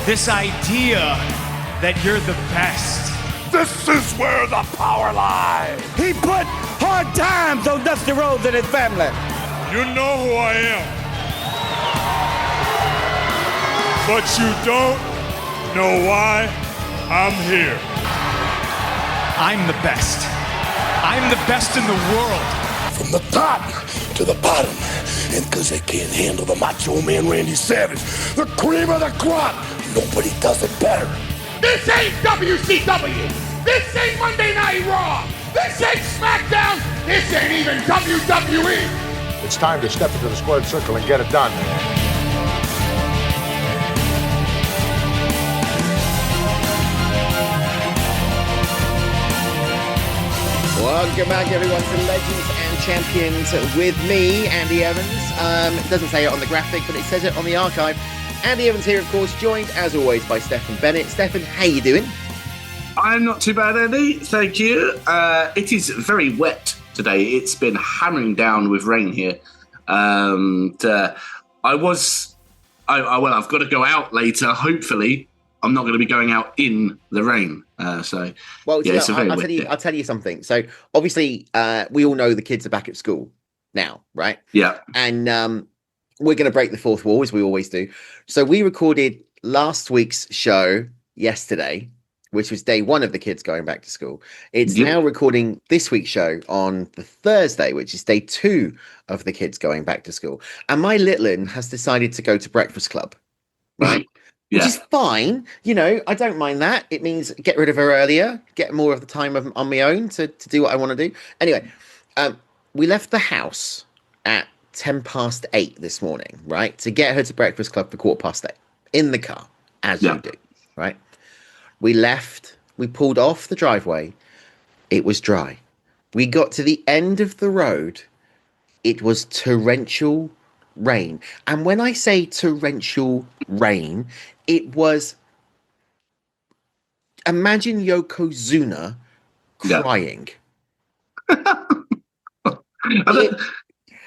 This idea that you're the best. This is where the power lies. He put hard times on Dusty Rhodes and his family. You know who I am. But you don't know why I'm here. I'm the best. I'm the best in the world. From the top to the bottom. And because they can't handle the Macho Man Randy Savage, the cream of the crop, nobody does it better. This ain't WCW. This ain't Monday Night Raw. This ain't SmackDown. This ain't even WWE. It's time to step into the squared circle and get it done. Welcome back, everyone, to Legends and Champions with me, Andy Evans. It doesn't say it on the graphic, but it says it on the archive. Andy Evans here, of course, joined, as always, by Stephen Bennett. Stephen, how you doing? I'm not too bad, Andy. Thank you. It is very wet today. It's been hammering down with rain here. I've got to go out later, hopefully. I'm not going to be going out in the rain. I'll tell you something. So obviously, we all know the kids are back at school now, right? Yeah. And we're going to break the fourth wall, as we always do. So we recorded last week's show yesterday, which was day one of the kids going back to school. It's now recording this week's show on the Thursday, which is day two of the kids going back to school. And my little one has decided to go to Breakfast Club, right? Yeah. Which is fine. You know, I don't mind that. It means get rid of her earlier, get more of the time on my own to do what I want to do. Anyway, we left the house at 8:10 this morning, right? To get her to Breakfast Club for 8:15 in the car, as you do, right? We left, we pulled off the driveway. It was dry. We got to the end of the road. It was torrential rain. And when I say torrential rain, it was, imagine Yokozuna crying.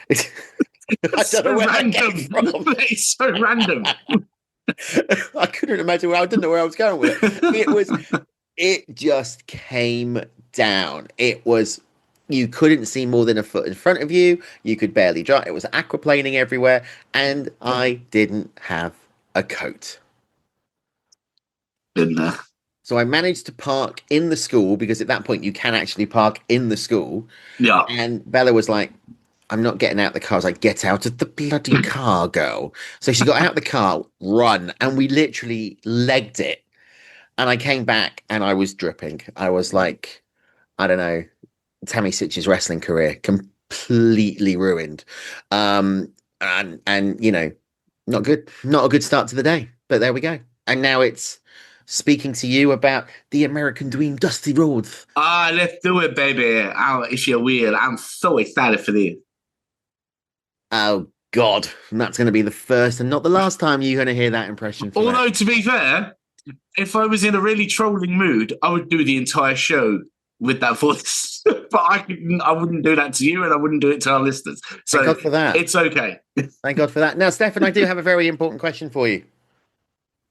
It's so random. It's so random. I couldn't imagine I didn't know where I was going with it. It just came down. It was, you couldn't see more than a foot in front of you. You could barely drive. It was aquaplaning everywhere. And I didn't have a coat. Didn't I? So I managed to park in the school, because at that point you can actually park in the school. Yeah. And Bella was like, I'm not getting out the car. I was like, get out of the bloody car, girl. So she got out the car, run, and we literally legged it. And I came back and I was dripping. I was like, I don't know, Tammy Sitch's wrestling career completely ruined. And you know, not good. Not a good start to the day. But there we go. And now it's speaking to you about the American Dream, Dusty Rhodes. Let's do it, baby. If you will. I'm so excited for this. Oh, God. And that's going to be the first and not the last time you're going to hear that impression. Although, to be fair, if I was in a really trolling mood, I would do the entire show with that voice. But I wouldn't do that to you, and I wouldn't do it to our listeners. So thank God for that. It's okay. Thank God for that. Now, Stefan, I do have a very important question for you.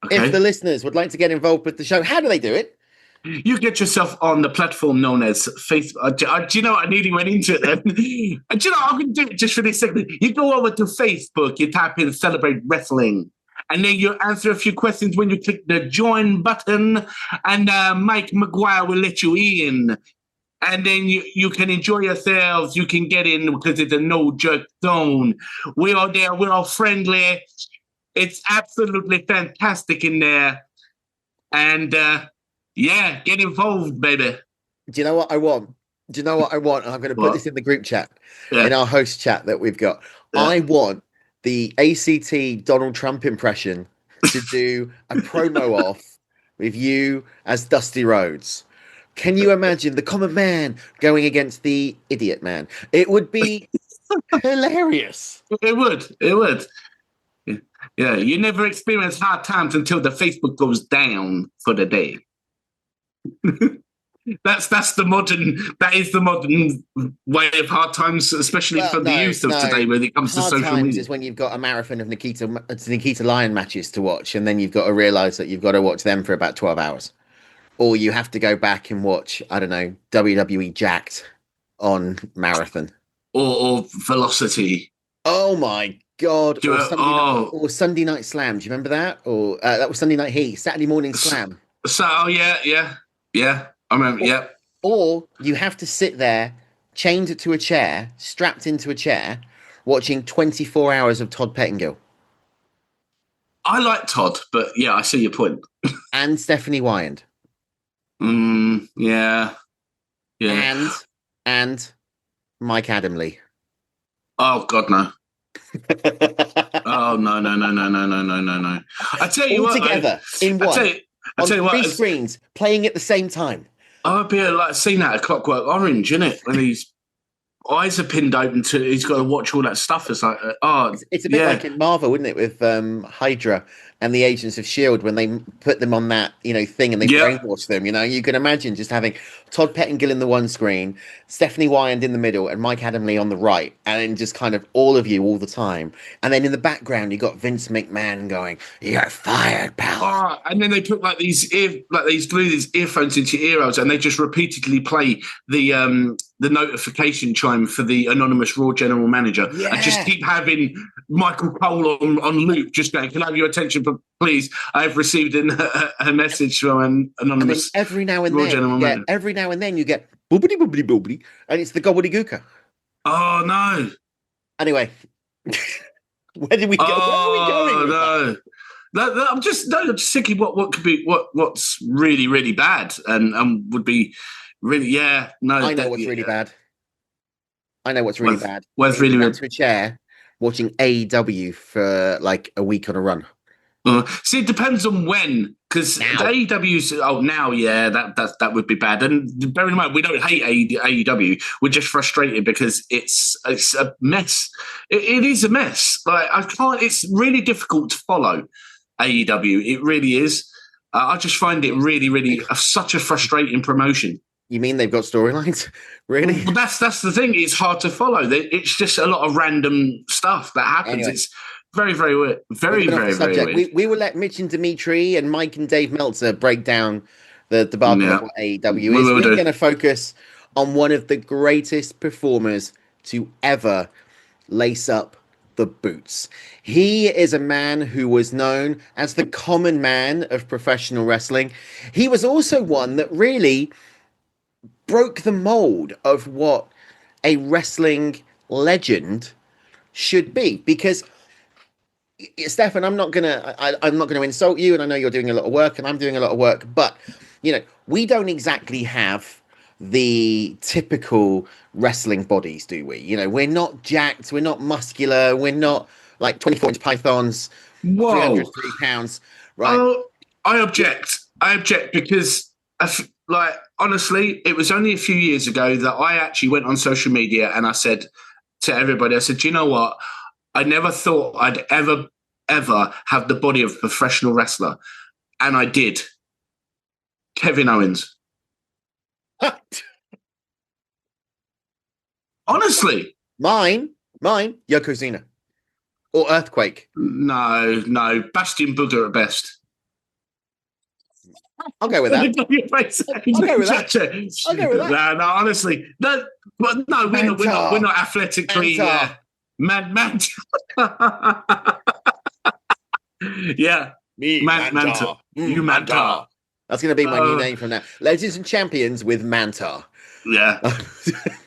Okay. If the listeners would like to get involved with the show, how do they do it? You get yourself on the platform known as Facebook. Do you know what? I nearly went into it then. Do you know what? I'm going to do it just for this second. You go over to Facebook, you type in Celebrate Wrestling, and then you answer a few questions when you click the join button, and Mike McGuire will let you in. And then you can enjoy yourselves. You can get in because it's a no-jerk zone. We are there. We're all friendly. It's absolutely fantastic in there. And, yeah, get involved, baby. Do you know what I want? And I'm going to put this in the group chat, in our host chat that we've got. Yeah. I want the ACT Donald Trump impression to do a promo off with you as Dusty Rhodes. Can you imagine the common man going against the idiot man? It would be hilarious. It would. Yeah, you never experience hard times until the Facebook goes down for the day. That's the modern. That is the modern way of hard times, especially for the youth of today, when it comes to Hard social times media. is when you've got a marathon of Nikita Lyon matches to watch, and then you've got to realise that you've got to watch them for about 12 hours. Or you have to go back and watch, I don't know, WWE Jacked on marathon. Or Velocity. Oh my God. Or Sunday Night Slam. Do you remember that? Or that was Sunday Night Heat, Saturday Morning Slam. Yeah. I remember, Or you have to sit there, chained to a chair, strapped into a chair, watching 24 hours of Todd Pettingill. I like Todd, but yeah, I see your point. And Stephanie Wyand. Yeah. And Mike Adamley. Oh God, no. Oh no. I tell you All what, together in one. I tell you what, three screens playing at the same time. I'd be like seeing that at Clockwork Orange, isn't it? When his eyes are pinned open to, he's got to watch all that stuff. It's like, it's a bit like in Marvel, wouldn't it, with Hydra and the Agents of S.H.I.E.L.D. when they put them on that, thing and they brainwash them, You can imagine just having Todd Pettingill in the one screen, Stephanie Wyand in the middle, and Mike Adamley on the right, and then just kind of all of you all the time. And then in the background, you got Vince McMahon going, "You're fired, pal." And then they put glue these earphones into your ear holes, and they just repeatedly play the notification chime for the anonymous Raw general manager. Yeah. And just keep having Michael Cole on loop, just going, "Can I have your attention, please? I've received a message from an anonymous." And every now and then you get boobity boobity boobity, and it's the gobbledygooker. Oh no! Anyway, where did we go? Where are we going? I'm just thinking what could be what's really really bad and would be really I know what's really bad. I know what's really bad. What's really bad? To a chair watching AEW for like a week on a run. See, it depends on when, because the AEW's now, that would be bad. And bear in mind, we don't hate AEW. We're just frustrated because it's a mess. It is a mess. Like I can't. It's really difficult to follow AEW. It really is. I just find it really, really such a frustrating promotion. You mean they've got storylines? Really? Well, that's the thing. It's hard to follow. It's just a lot of random stuff that happens. Anyway. It's very, very weird. Very weird. We will let Mitch and Dimitri and Mike and Dave Meltzer break down the debacle of what AEW is. We're going to focus on one of the greatest performers to ever lace up the boots. He is a man who was known as the common man of professional wrestling. He was also one that really broke the mold of what a wrestling legend should be, because Stefan, I'm not gonna insult you, and I know you're doing a lot of work and I'm doing a lot of work, but we don't exactly have the typical wrestling bodies, do we? We're not jacked, we're not muscular, we're not like 24-inch pythons, 303 pounds, right? Oh, I object because honestly, it was only a few years ago that I actually went on social media and I said to everybody, I said, "Do you know what? I never thought I'd ever have the body of a professional wrestler." And I did. Kevin Owens. Honestly. Mine, Yokozuna. Or Earthquake. No. Bastion Booger at best. I'll go with that. No, honestly. No, we're not athletically. Manta. Yeah. Me, Manta. You Manta. That's going to be my new name from now. Legends and Champions with Manta. Yeah.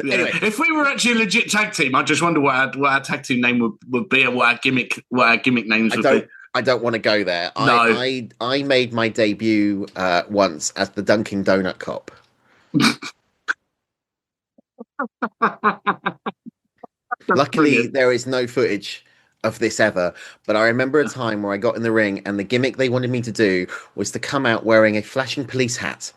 Anyway, if we were actually a legit tag team, I just wonder what our tag team name would be, and what our gimmick names would be. I don't want to go there. No. I made my debut once as the Dunkin' Donut Cop. Luckily, there is no footage of this ever, but I remember a time where I got in the ring and the gimmick they wanted me to do was to come out wearing a flashing police hat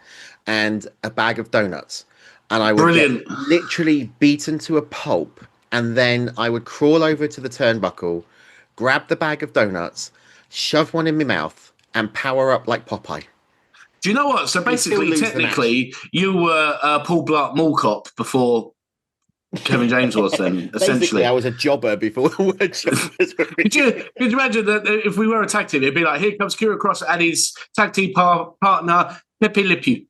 and a bag of donuts. And I would get literally beaten to a pulp, and then I would crawl over to the turnbuckle, grab the bag of donuts, shove one in my mouth, and power up like Popeye. Do you know what? So basically, technically, you were Paul Blart Mall Cop before Kevin James was then, essentially. Basically, I was a jobber before the word jobbers were could you imagine that if we were a tag team, it'd be like, here comes Kira Cross and his tag team partner, Pepe Le Pew.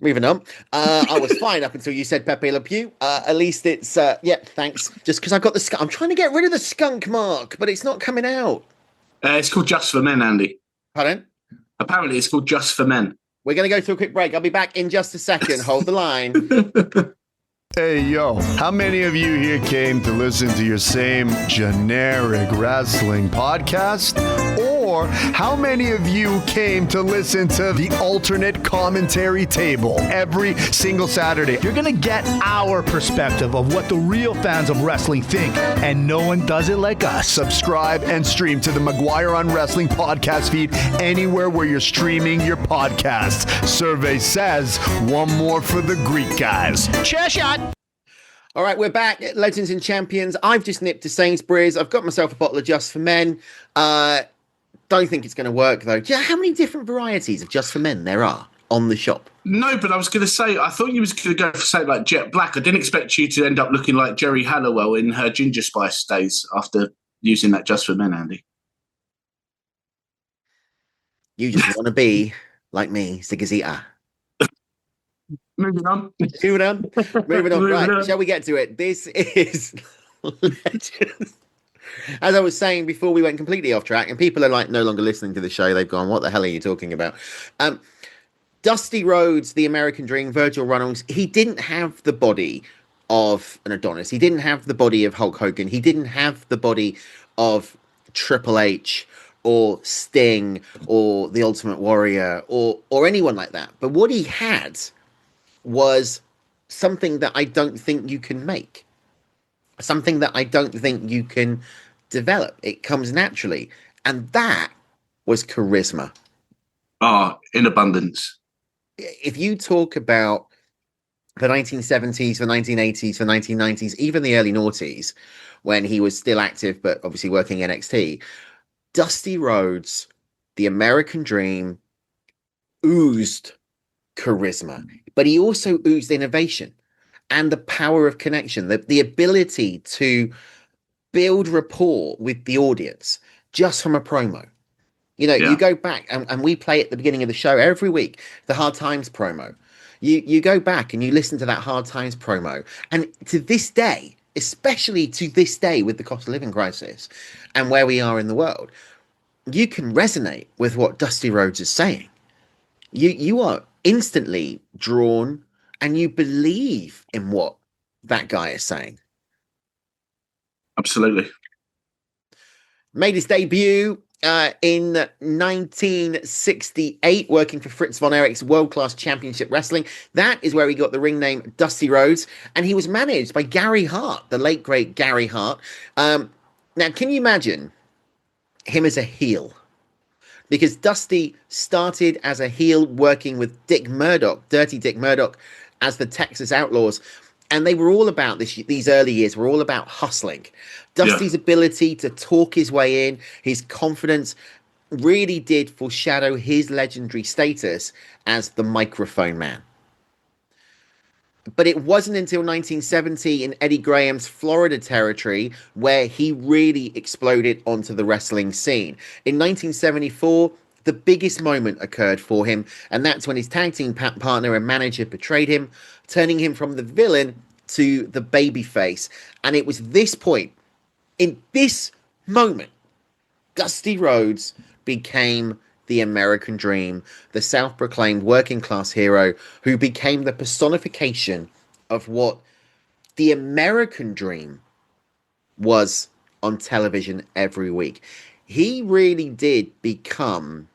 Moving on. I was fine up until you said Pepe Le Pew. At least it's, thanks. Just because I've got the skunk. I'm trying to get rid of the skunk mark, but it's not coming out. It's called Just for Men, Andy. Pardon? Apparently, it's called Just for Men. We're going to go through a quick break. I'll be back in just a second. Hold the line. Hey, yo, how many of you here came to listen to your same generic wrestling podcast? Or how many of you came to listen to the alternate commentary table every single Saturday? You're going to get our perspective of what the real fans of wrestling think, and no one does it like us. Subscribe and stream to the Maguire on Wrestling podcast feed anywhere where you're streaming your podcasts. Survey says one more for the Greek guys. Chair shot. All right, we're back at Legends and Champions. I've just nipped to Sainsbury's. I've got myself a bottle of Just for Men. Don't think it's going to work, though. Do you know how many different varieties of Just for Men there are on the shop? No, but I was going to say, I thought you was going to go for, say, like Jet Black. I didn't expect you to end up looking like Jerry Halliwell in her Ginger Spice days after using that Just for Men, Andy. You just want to be like me, Sigazita. Moving on. Moving on. Right, shall we get to it? This is Legends. As I was saying before we went completely off track, and people are like no longer listening to the show, they've gone, what the hell are you talking about? Dusty Rhodes, the American Dream, Virgil Runnels, he didn't have the body of an Adonis. He didn't have the body of Hulk Hogan. He didn't have the body of Triple H or Sting or the Ultimate Warrior or anyone like that. But what he had was something that I don't think you can make. Something that I don't think you can develop. It comes naturally. And that was charisma. In abundance. If you talk about the 1970s, the 1980s, the 1990s, even the early noughties, when he was still active, but obviously working NXT, Dusty Rhodes, the American Dream, oozed charisma, but he also oozed innovation and the power of connection, the ability to build rapport with the audience just from a promo. You go back and we play at the beginning of the show every week, the Hard Times promo. You go back and you listen to that Hard Times promo. And to this day, especially to this day with the cost of living crisis and where we are in the world, you can resonate with what Dusty Rhodes is saying. You are instantly drawn and you believe in what that guy is saying. Absolutely. Made his debut in 1968, working for Fritz von Erich's World Class Championship Wrestling. That is where he got the ring name Dusty Rhodes, and he was managed by Gary Hart, the late great Gary Hart. Now, can you imagine him as a heel? Because Dusty started as a heel working with Dick Murdoch, Dirty Dick Murdoch, as the Texas Outlaws. And they were all about these early years were all about hustling. Dusty's ability to talk his way in, his confidence really did foreshadow his legendary status as the microphone man. But it wasn't until 1970 in Eddie Graham's Florida territory where he really exploded onto the wrestling scene. In 1974, the biggest moment occurred for him, and that's when his tag team partner and manager betrayed him, turning him from the villain to the babyface. And it was this point, in this moment, Dusty Rhodes became the American Dream, the self-proclaimed working class hero who became the personification of what the American Dream was on television every week. He really did become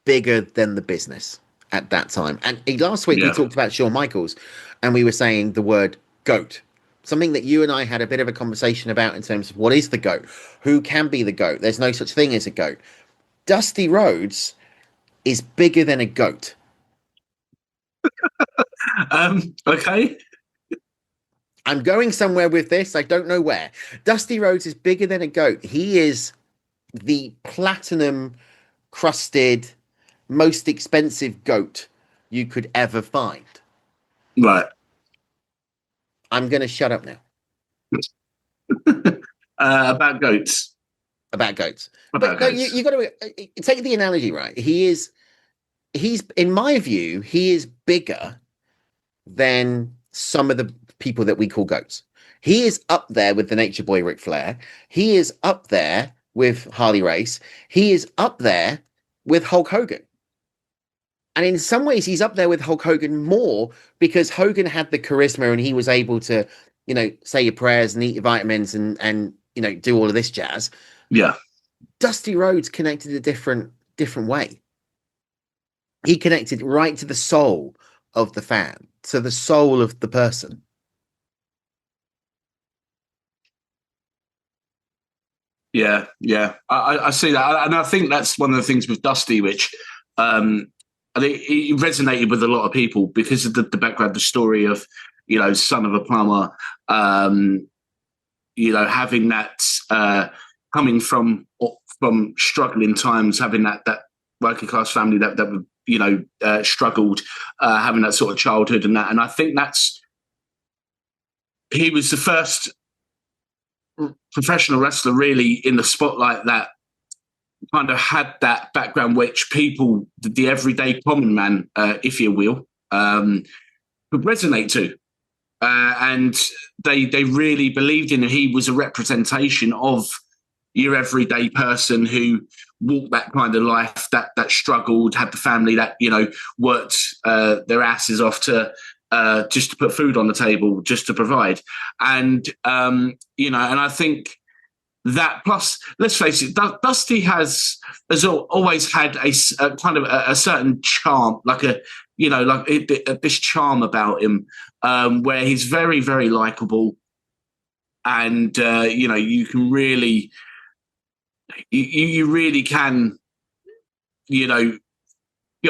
bigger than the business at that time. And last week we talked about Shawn Michaels, and we were saying the word GOAT. Something that you and I had a bit of a conversation about in terms of what is the GOAT? Who can be the GOAT? There's no such thing as a GOAT. Dusty Rhodes is bigger than a goat. Okay. I'm going somewhere with this. I don't know where. Dusty Rhodes is bigger than a goat. He is the platinum crusted, most expensive goat you could ever find. Right. I'm going to shut up now. About goats. About goats. About But no, goats. you got to take the analogy, right? He's, in my view, he is bigger than some of the people that we call goats. He is up there with the Nature Boy Ric Flair. He is up there with Harley Race. He is up there with Hulk Hogan. And in some ways, he's up there with Hulk Hogan more because Hogan had the charisma and he was able to, say your prayers and eat your vitamins and do all of this jazz. Yeah. Dusty Rhodes connected a different way. He connected right to the soul of the fan, to the soul of the person. Yeah, I see that, and I think that's one of the things with Dusty, which I think it resonated with a lot of people because of the background, the story of son of a plumber, having that coming from struggling times, having that working class family that struggled, having that sort of childhood and I think he was the first professional wrestler really in the spotlight that kind of had that background which people, the everyday common man, if you will, could resonate to. And they really believed in him. He was a representation of your everyday person who walked that kind of life, that struggled, had the family that, worked their asses off to just to put food on the table, just to provide. And, and I think that plus, let's face it, Dusty has always had a kind of a certain charm, this charm about him, where he's very, very likable. And, you can really, you really can, get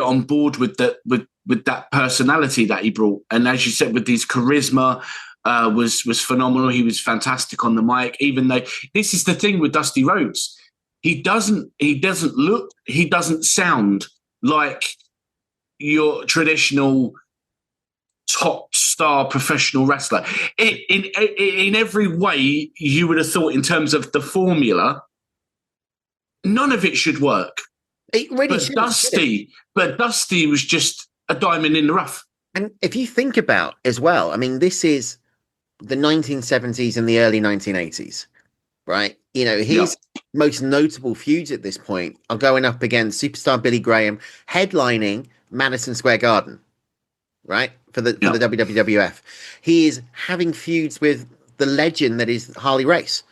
on board with that personality that he brought. And as you said, with his charisma, was phenomenal. He was fantastic on the mic, even though this is the thing with Dusty Rhodes. He doesn't sound like your traditional top star professional wrestler. In every way you would have thought in terms of the formula, none of it should work. It really should. But Dusty was just a diamond in the rough. And if you think about as well, I mean, this is the 1970s and the early 1980s, right? His most notable feuds at this point are going up against superstar Billy Graham headlining Madison Square Garden, right? For the WWF. He is having feuds with the legend that is Harley Race.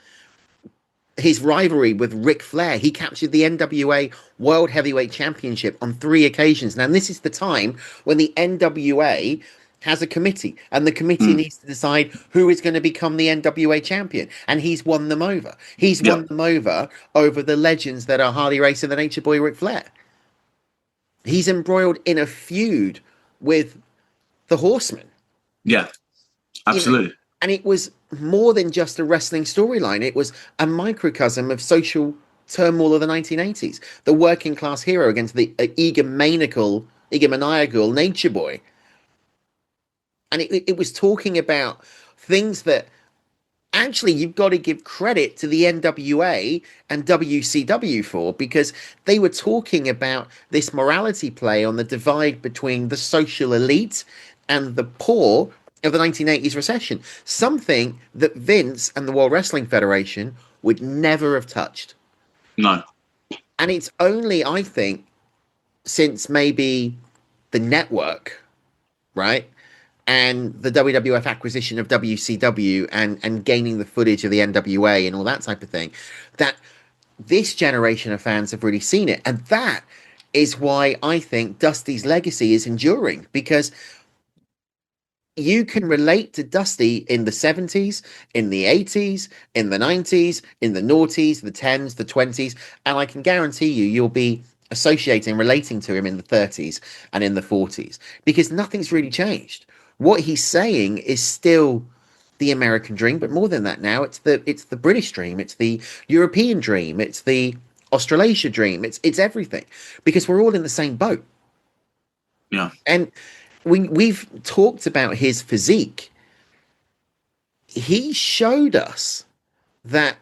His rivalry with Ric Flair. He captured the NWA World Heavyweight Championship on 3 occasions. Now, this is the time when the NWA has a committee, and the committee needs to decide who is going to become the NWA champion. And he's won them over. He's won them over the legends that are Harley Race and the Nature Boy Ric Flair. He's embroiled in a feud with the Horsemen. Yeah, absolutely. And it was more than just a wrestling storyline. It was a microcosm of social turmoil of the 1980s. The working class hero against the egomaniacal Nature Boy. And it was talking about things that actually you've got to give credit to the NWA and WCW for, because they were talking about this morality play on the divide between the social elite and the poor of the 1980s recession, something that Vince and the World Wrestling Federation would never have touched. No. And it's only, I think, since maybe the network, right, and the WWF acquisition of WCW and gaining the footage of the NWA and all that type of thing, that this generation of fans have really seen it. And that is why I think Dusty's legacy is enduring, because you can relate to Dusty in the 70s, in the 80s, in the 90s, in the noughties, the 10s, the 20s, and I can guarantee you'll be associating, relating to him in the 30s and in the 40s, because nothing's really changed. What he's saying is still the American dream, but more than that now, it's the British dream, it's the European dream, it's the Australasia dream. It's everything, because we're all in the same boat. Yeah. And we've talked about his physique. He showed us that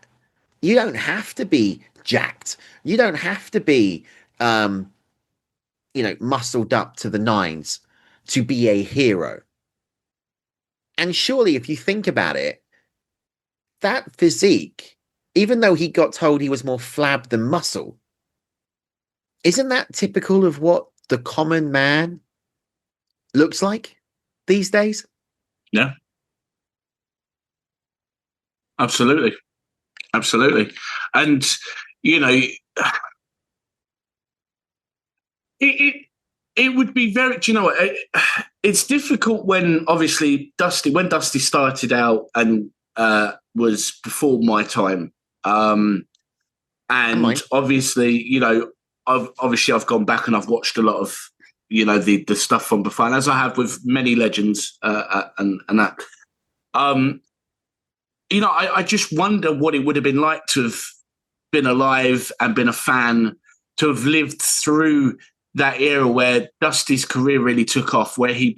you don't have to be jacked. You don't have to be, muscled up to the nines to be a hero. And surely, if you think about it, that physique, even though he got told he was more flab than muscle, isn't that typical of what the common man looks like these days? Yeah. Absolutely. Absolutely. And, it would be very, do you know what? It's difficult when Dusty started out and was before my time. And obviously, I've gone back and I've watched a lot of, the stuff from before, and as I have with many legends and that. I just wonder what it would have been like to have been alive and been a fan, to have lived through that era where Dusty's career really took off, where he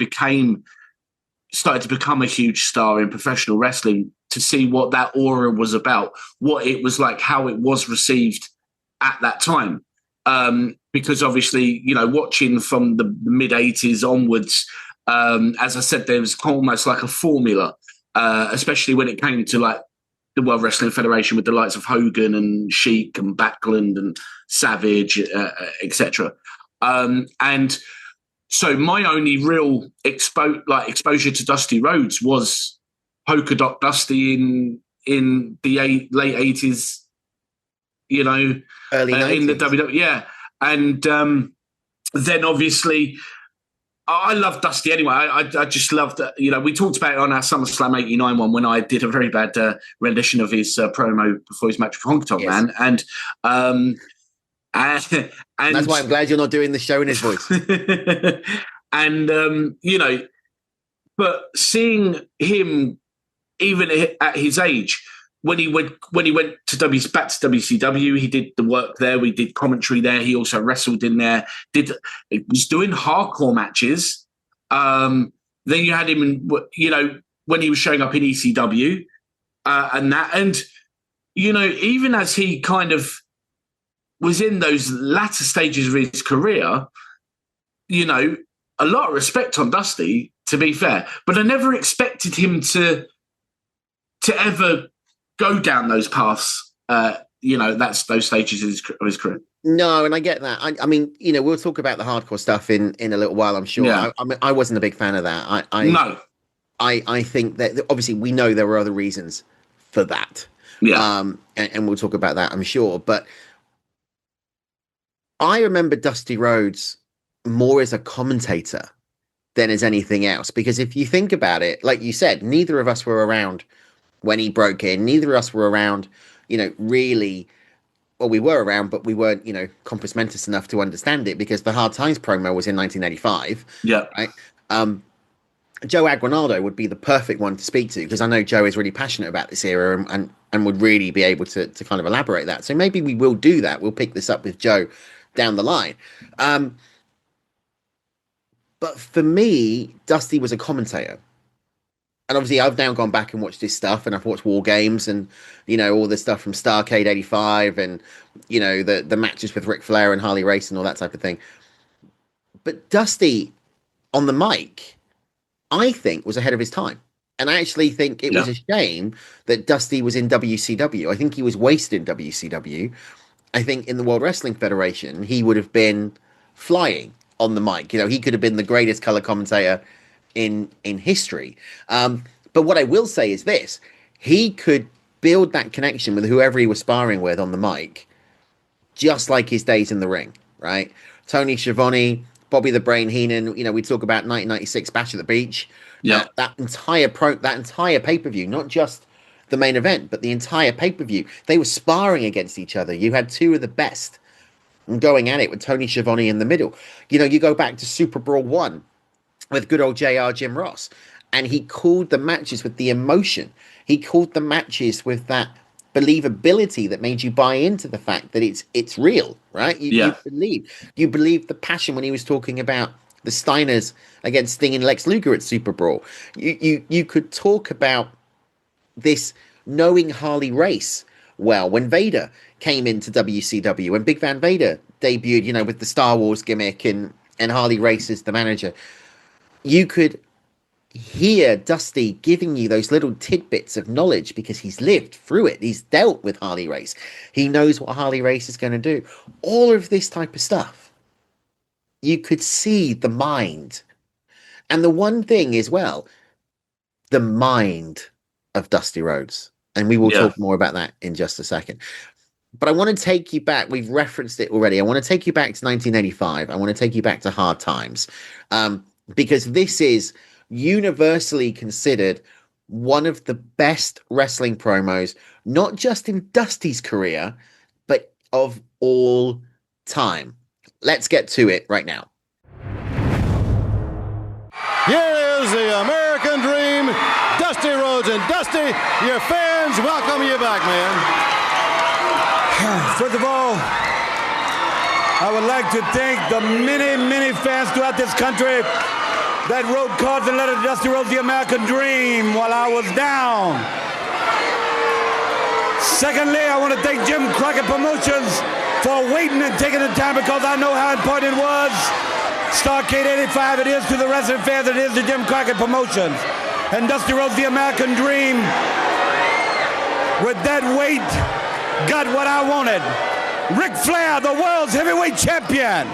started to become a huge star in professional wrestling, to see what that aura was about, what it was like, how it was received at that time. Because obviously, watching from the mid-'80s onwards, as I said, there was almost like a formula, especially when it came to like the World Wrestling Federation with the likes of Hogan and Sheik and Backlund and Savage, etc. And so my only real exposure to Dusty Rhodes was Polka Dot Dusty in the late 80s, early 90s. in the WWE. Yeah. And then obviously I love Dusty anyway. I just loved that. We talked about it on our SummerSlam 89 one when I did a very bad rendition of his promo before his match with Honky Tonk Man. And that's why I'm glad you're not doing the show in his voice. And, but seeing him even at his age, when he went to back to WCW, he did the work there. We did commentary there. He also wrestled in there. Was doing hardcore matches. Then you had him in, when he was showing up in ECW, and that, and even as he kind of was in those latter stages of his career, a lot of respect on Dusty, to be fair, but I never expected him to ever go down those paths, that's those stages of his career. No, and I get that. I mean, we'll talk about the hardcore stuff in a little while, I'm sure. Yeah. I mean, I wasn't a big fan of that. No. I think that obviously we know there were other reasons for that. Yeah. And we'll talk about that, I'm sure. But I remember Dusty Rhodes more as a commentator than as anything else, because if you think about it, like you said, neither of us were around when he broke in. Neither of us were around, really. Well, we were around, but we weren't, compos mentis enough to understand it, because the Hard Times promo was in 1985. Yeah. Right. Joe Aguinaldo would be the perfect one to speak to, because I know Joe is really passionate about this era and would really be able to kind of elaborate that. So maybe we will do that. We'll pick this up with Joe down the line. But for me, Dusty was a commentator. And obviously, I've now gone back and watched this stuff, and I've watched War Games and, all the stuff from Starrcade 85 and, the matches with Ric Flair and Harley Race and all that type of thing. But Dusty on the mic, I think, was ahead of his time. And I actually think it was a shame that Dusty was in WCW. I think he was wasted in WCW. I think in the World Wrestling Federation, he would have been flying on the mic. He could have been the greatest color commentator in history. But what I will say is this: he could build that connection with whoever he was sparring with on the mic, just like his days in the ring, right? Tony Schiavone, Bobby the Brain Heenan, we talk about 1996 Bash at the Beach. Yeah. That entire pay-per-view, not just the main event, but the entire pay-per-view, they were sparring against each other. You had two of the best going at it with Tony Schiavone in the middle. You go back to Super Brawl 1 with good old JR Jim Ross, and he called the matches with the emotion. He called the matches with that believability that made you buy into the fact that it's real, right? You believe the passion when he was talking about the Steiners against Sting and Lex Luger at Super Brawl. You could talk about this knowing Harley Race well when Vader came into WCW, when Big Van Vader debuted, with the Star Wars gimmick and Harley Race as the manager. You could hear Dusty giving you those little tidbits of knowledge because he's lived through it. He's dealt with Harley Race. He knows what Harley Race is going to do. All of this type of stuff. You could see the mind. And the one thing as well, the mind of Dusty Rhodes. And we will talk more about that in just a second. But I want to take you back. We've referenced it already. I want to take you back to 1985. I want to take you back to Hard Times. Because this is universally considered one of the best wrestling promos, not just in Dusty's career, but of all time. Let's get to it right now. Here is the American Dream, Dusty Rhodes. And Dusty, your fans welcome you back, man. First of all, I would like to thank the many fans throughout this country that wrote cards and letters to Dusty Rhodes, the American Dream, while I was down. Secondly, I want to thank Jim Crockett Promotions for waiting and taking the time, because I know how important it was. Starcade 85 it is to the wrestling fans, it is to Jim Crockett Promotions. And Dusty Rhodes, the American Dream, with that weight, got what I wanted. Ric Flair, the world's heavyweight champion.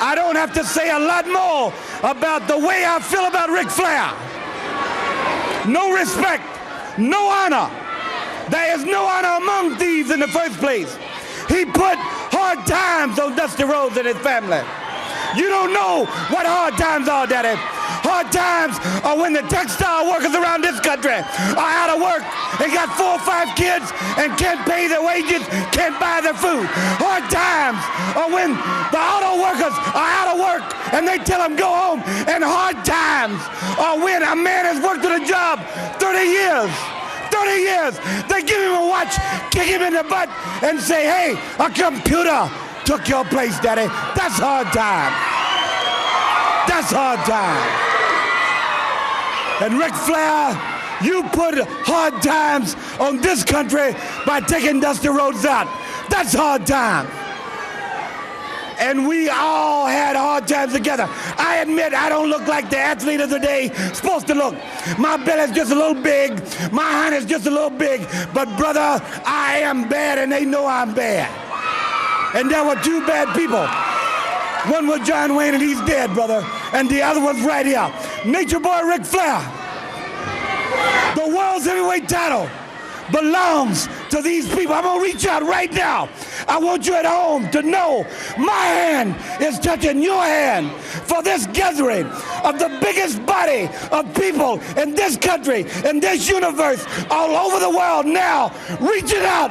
I don't have to say a lot more about the way I feel about Ric Flair. No respect, no honor. There is no honor among thieves in the first place. He put hard times on Dusty Rhodes and his family. You don't know what hard times are, Daddy. Hard times are when the textile workers around this country are out of work and got 4 or 5 kids and can't pay their wages, can't buy their food. Hard times are when the auto workers are out of work and they tell them go home. And hard times are when a man has worked at a job 30 years. 30 years. They give him a watch, kick him in the butt, and say, hey, a computer took your place, Daddy. That's hard time. That's hard time. And Ric Flair, you put hard times on this country by taking Dusty Rhodes out. That's hard time. And we all had hard times together. I admit I don't look like the athlete of the day supposed to look. My belly's just a little big. My hind is just a little big. But brother, I am bad and they know I'm bad. And there were 2 bad people. One was John Wayne and he's dead, brother. And the other one's right here. Nature Boy Ric Flair. The world's heavyweight title belongs to these people. I'm gonna reach out right now. I want you at home to know my hand is touching your hand for this gathering of the biggest body of people in this country, in this universe, all over the world now, reaching out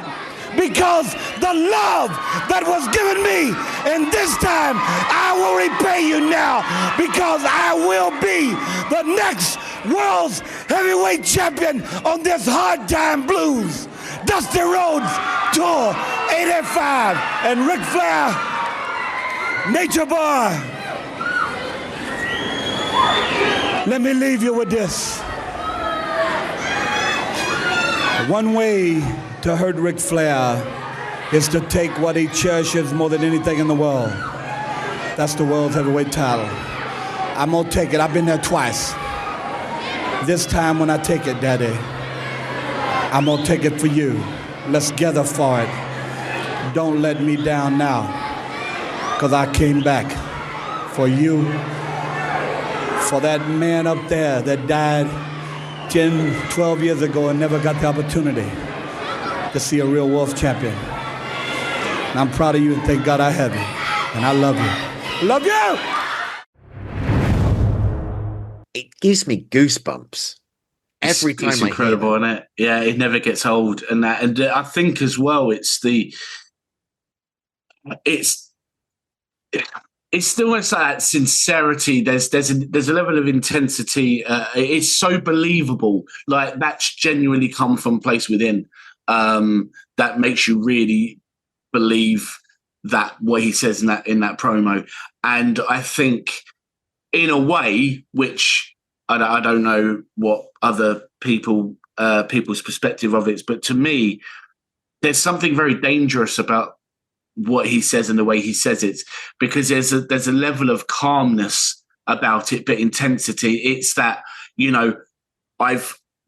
because the love that was given me, and this time I will repay you now because I will be the next world's heavyweight champion on this Hard Time Blues. Dusty Rhodes Tour 85 and Ric Flair, Nature Boy. Let me leave you with this. One way to hurt Ric Flair is to take what he cherishes more than anything in the world. That's the world's heavyweight title. I'm gonna take it. I've been there twice. This time when I take it, Daddy, I'm gonna take it for you. Let's gather for it. Don't let me down now, because I came back for you, for that man up there that died 10, 12 years ago and never got the opportunity to see a real Wolf champion. And I'm proud of you and thank God I have you. And I love you. Love you! It gives me goosebumps every time it's I incredible, hear isn't it? Yeah, it never gets old. And I think as well, it's still almost like that sincerity. There's a level of intensity. It's so believable. Like that's genuinely come from a place within. that makes you really believe that what he says in that promo. And I think, in a way, which I don't know what other people's perspective of it is, but to me, there's something very dangerous about what he says and the way he says it, because there's a level of calmness about it, but intensity. It's that,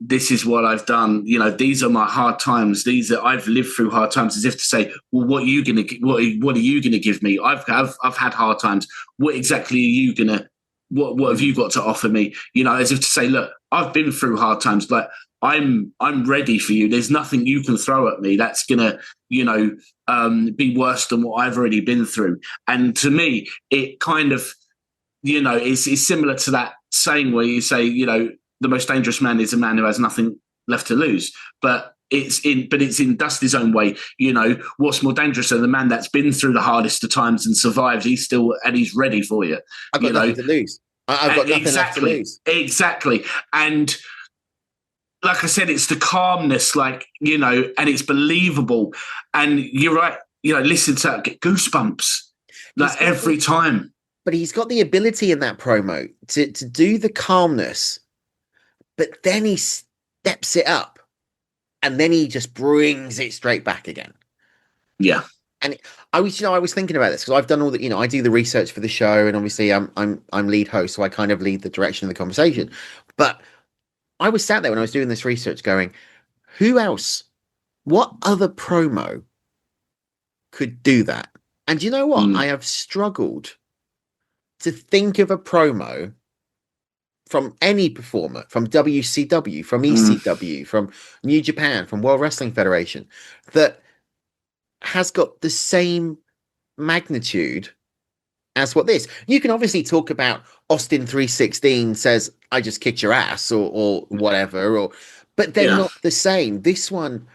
this is what I've done. These are my hard times. I've lived through hard times, as if to say, well, what are you gonna give me? I've had hard times. What exactly are you gonna? What have you got to offer me? As if to say, look, I've been through hard times. Like I'm ready for you. There's nothing you can throw at me that's gonna, be worse than what I've already been through. And to me, it kind of, is similar to that saying where you say, the most dangerous man is a man who has nothing left to lose. But it's in Dusty's own way. What's more dangerous than the man that's been through the hardest of times and survived? He's ready for you. I've got nothing to lose. I've got nothing left to lose. Exactly. And like I said, it's the calmness, and it's believable. And you're right. Listen to that, get goosebumps every time. But he's got the ability in that promo to do the calmness. But then he steps it up, and then he just brings it straight back again. Yeah. And I was thinking about this because I've done all the, I do the research for the show, and obviously I'm lead host, so I kind of lead the direction of the conversation. But I was sat there when I was doing this research, going, who else? What other promo could do that? And you know what? I have struggled to think of a promo from any performer, from WCW, from ECW, from New Japan, from World Wrestling Federation, that has got the same magnitude as what this. You can obviously talk about Austin 316 says, I just kicked your ass or whatever, but they're not the same. This one,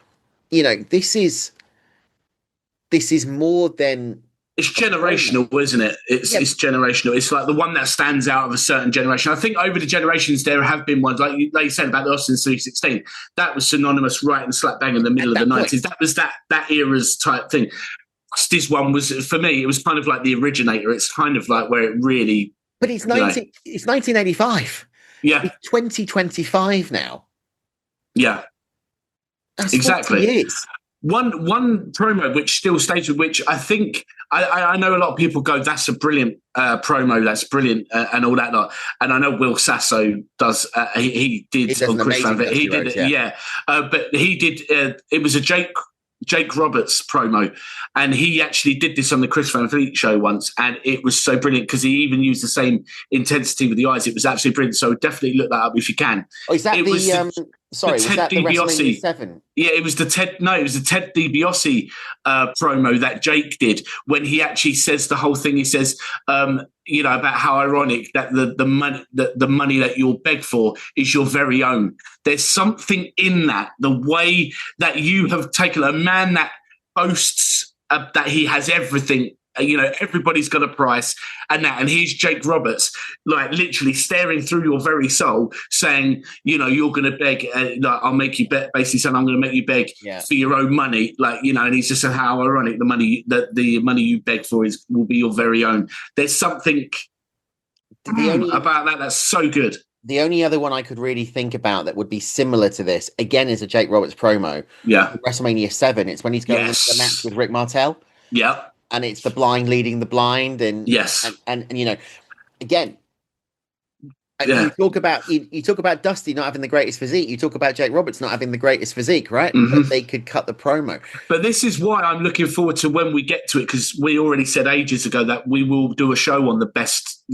this is more than... It's generational, isn't it? It's generational. It's like the one that stands out of a certain generation. I think over the generations, there have been ones, like you said about the Austin 316, that was synonymous right and slap bang in the middle of the 90s. That was that era's type thing. This one was, for me, it was kind of like the originator. It's kind of like where it really... But it's 1985. Yeah. It's 2025 now. Yeah. That's exactly. 40 years. One promo which still stays with, which I think I know a lot of people go, that's a brilliant promo, that's brilliant, and all that lot. And I know Will Sasso does. He did on Chris Van Vliet. He did, but he did. It was a Jake Roberts promo, and he actually did this on the Chris Van Vliet show once, and it was so brilliant because he even used the same intensity with the eyes. It was absolutely brilliant. So definitely look that up if you can. Oh, is that was that the WrestleMania 7? Yeah, it was the Ted DiBiase promo that Jake did when he actually says the whole thing. He says, about how ironic that the money that you'll beg for is your very own. There's something in that, the way that you have taken a man that boasts that he has everything. Everybody's got a price and here's Jake Roberts, like literally staring through your very soul saying, you're going to beg, I'll make you beg, basically saying, I'm going to make you beg for your own money. And he's just saying how ironic the money you beg for will be your very own. There's something about that that's so good. The only other one I could really think about that would be similar to this, again, is a Jake Roberts promo. Yeah. WrestleMania 7. It's when he's going into the match with Rick Martel. Yeah. And it's the blind leading the blind, and and again, you talk about Dusty not having the greatest physique. You talk about Jake Roberts not having the greatest physique, right? Mm-hmm. But they could cut the promo. But this is why I'm looking forward to when we get to it, because we already said ages ago that we will do a show on the best,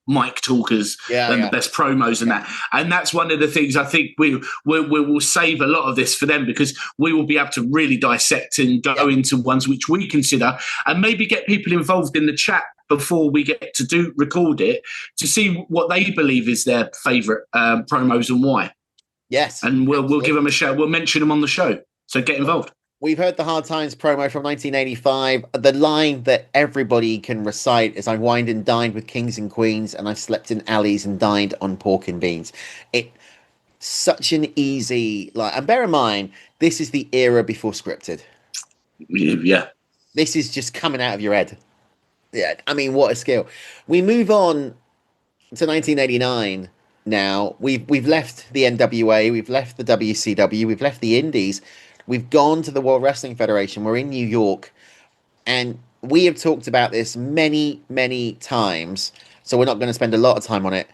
mic talkers and the best promos and that. And that's one of the things I think we will save a lot of this for them, because we will be able to really dissect and go into ones which we consider, and maybe get people involved in the chat before we get to record it, to see what they believe is their favourite promos and why. Yes. And we'll give them a shout. We'll mention them on the show. So get involved. We've heard the Hard Times promo from 1985. The line that everybody can recite is, I wined and dined with kings and queens, and I've slept in alleys and dined on pork and beans. such an easy and bear in mind, this is the era before scripted. Yeah. This is just coming out of your head. Yeah, I mean, what a skill. We move on to 1989 now. We've left the NWA, we've left the WCW, we've left the Indies, we've gone to the World Wrestling Federation. We're in New York, and we have talked about this many, many times, so we're not going to spend a lot of time on it.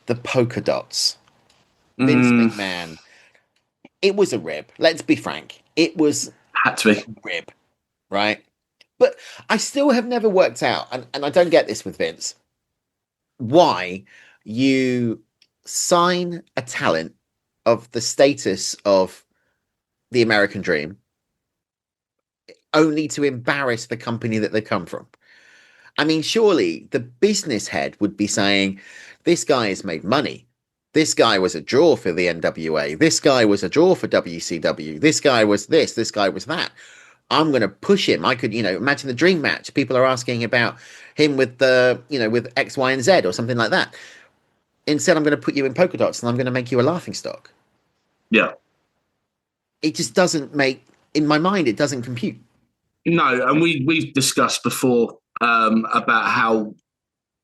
The polka dots. Vince McMahon. It was a rib. Let's be frank. It was had to be a rib, right? But I still have never worked out, and I don't get this with Vince, why you sign a talent of the status of the American Dream only to embarrass the company that they come from. I mean, surely the business head would be saying, this guy has made money. This guy was a draw for the NWA. This guy was a draw for WCW. This guy was this. This guy was that. I'm going to push him. I could, imagine the dream match. People are asking about him with with X, Y, and Z or something like that. Instead, I'm going to put you in polka dots and I'm going to make you a laughing stock. Yeah. It just doesn't make, in my mind, it doesn't compute. No, and we've discussed before about how,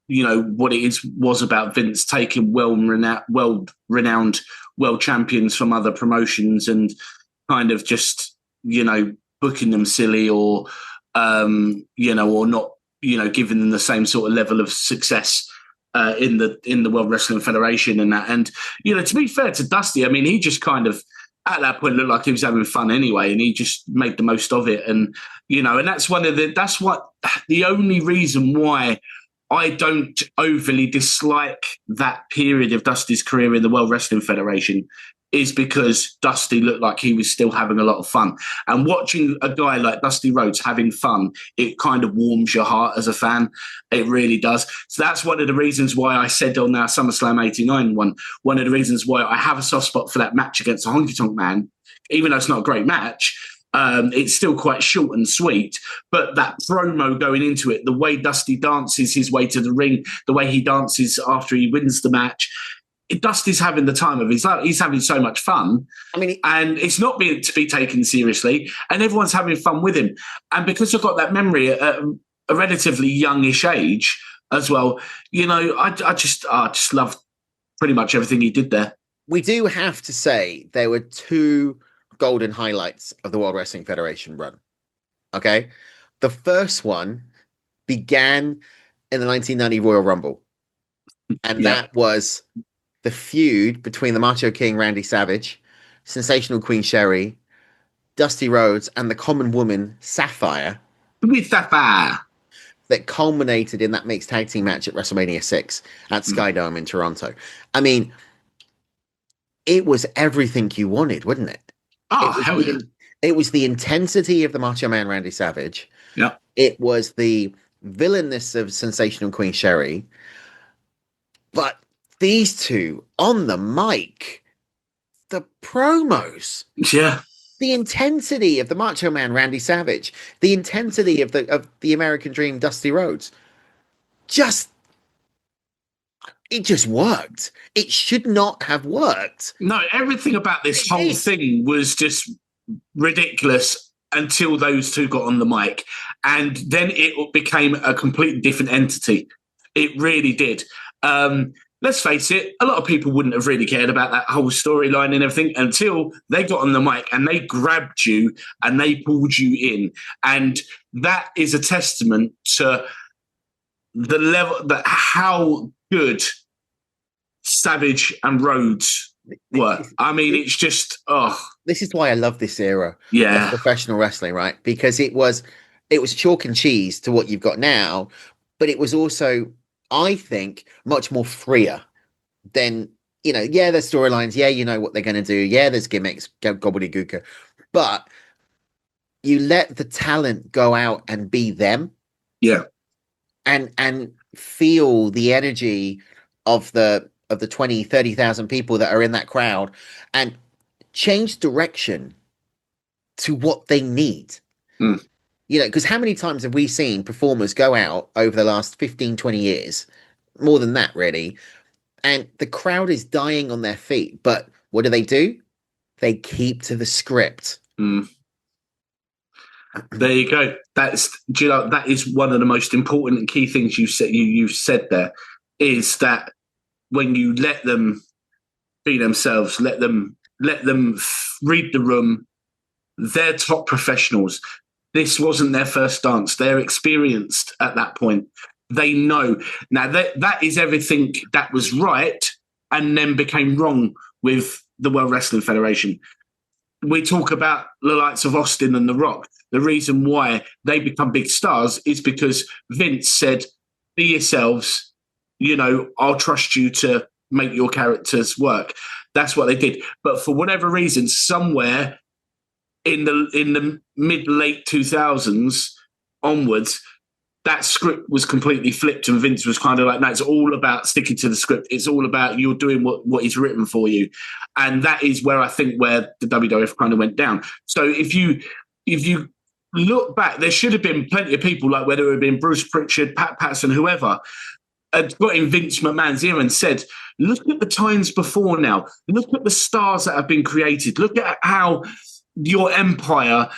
what it was about Vince taking world-renowned world champions from other promotions and kind of just, booking them silly or, or not, giving them the same sort of level of success in the World Wrestling Federation and that. And, to be fair to Dusty, I mean, he just kind of, at that point, looked like he was having fun anyway, and he just made the most of it. And, and that's the only reason why I don't overly dislike that period of Dusty's career in the World Wrestling Federation is because Dusty looked like he was still having a lot of fun. And watching a guy like Dusty Rhodes having fun, it kind of warms your heart as a fan. It really does. So that's one of the reasons why I said on our SummerSlam 89 one of the reasons why I have a soft spot for that match against the Honky Tonk Man, even though it's not a great match. It's still quite short and sweet, but that promo going into it, the way Dusty dances his way to the ring, the way he dances after he wins the match, Dusty's having the time of his life. He's having so much fun. I mean, and it's not being to be taken seriously, and everyone's having fun with him. And because I've got that memory at a relatively youngish age as well, I just love pretty much everything he did there. We do have to say there were two golden highlights of the World Wrestling Federation run. Okay. The first one began in the 1990 Royal Rumble. And that was the feud between the Macho King, Randy Savage, Sensational Queen Sherry, Dusty Rhodes, and the Common Woman, Sapphire. With Sapphire. That culminated in that mixed tag team match at WrestleMania 6 at Skydome in Toronto. I mean, it was everything you wanted, wasn't it? Oh, hell yeah. It was the intensity of the Macho Man Randy Savage. Yeah. It was the villainness of Sensational Queen Sherry. But these two on the mic, the promos. Yeah. The intensity of the Macho Man Randy Savage, the intensity of the American Dream Dusty Rhodes. It just worked. It should not have worked. No, everything about this whole thing was just ridiculous until those two got on the mic. And then it became a completely different entity. It really did. Let's face it, a lot of people wouldn't have really cared about that whole storyline and everything until they got on the mic and they grabbed you and they pulled you in. And that is a testament to the level, how good Savage and Rhodes were. I mean, it's just, This is why I love this era of professional wrestling, right? Because it was chalk and cheese to what you've got now, but it was also, I think, much more freer than, there's storylines. What they're going to do. There's gimmicks, gobbledygooker. But you let the talent go out and be them. Yeah. And feel the energy of the 20, 30,000 people that are in that crowd and change direction to what they need. Because how many times have we seen performers go out over the last 15, 20 years, more than that, really, and the crowd is dying on their feet, but What do? They keep to the script. There you go. That is one of the most important and key things you said there, is that when you let them be themselves, let them read the room. They're top professionals. This wasn't their first dance. They're experienced at that point. They know. Now that is everything that was right and then became wrong with the World Wrestling Federation. We talk about the likes of Austin and The Rock. The reason why they become big stars is because Vince said, be yourselves, I'll trust you to make your characters work. That's what they did. But for whatever reason, somewhere in the mid-late 2000s onwards, that script was completely flipped, and Vince was kind of like, no, it's all about sticking to the script. It's all about you're doing what is written for you. And that is where I think where the WWF kind of went down. So if you look back, there should have been plenty of people, like whether it had been Bruce Pritchard, Pat Patterson, whoever, had got in Vince McMahon's ear and said, look at the times before now. Look at the stars that have been created. Look at how your empire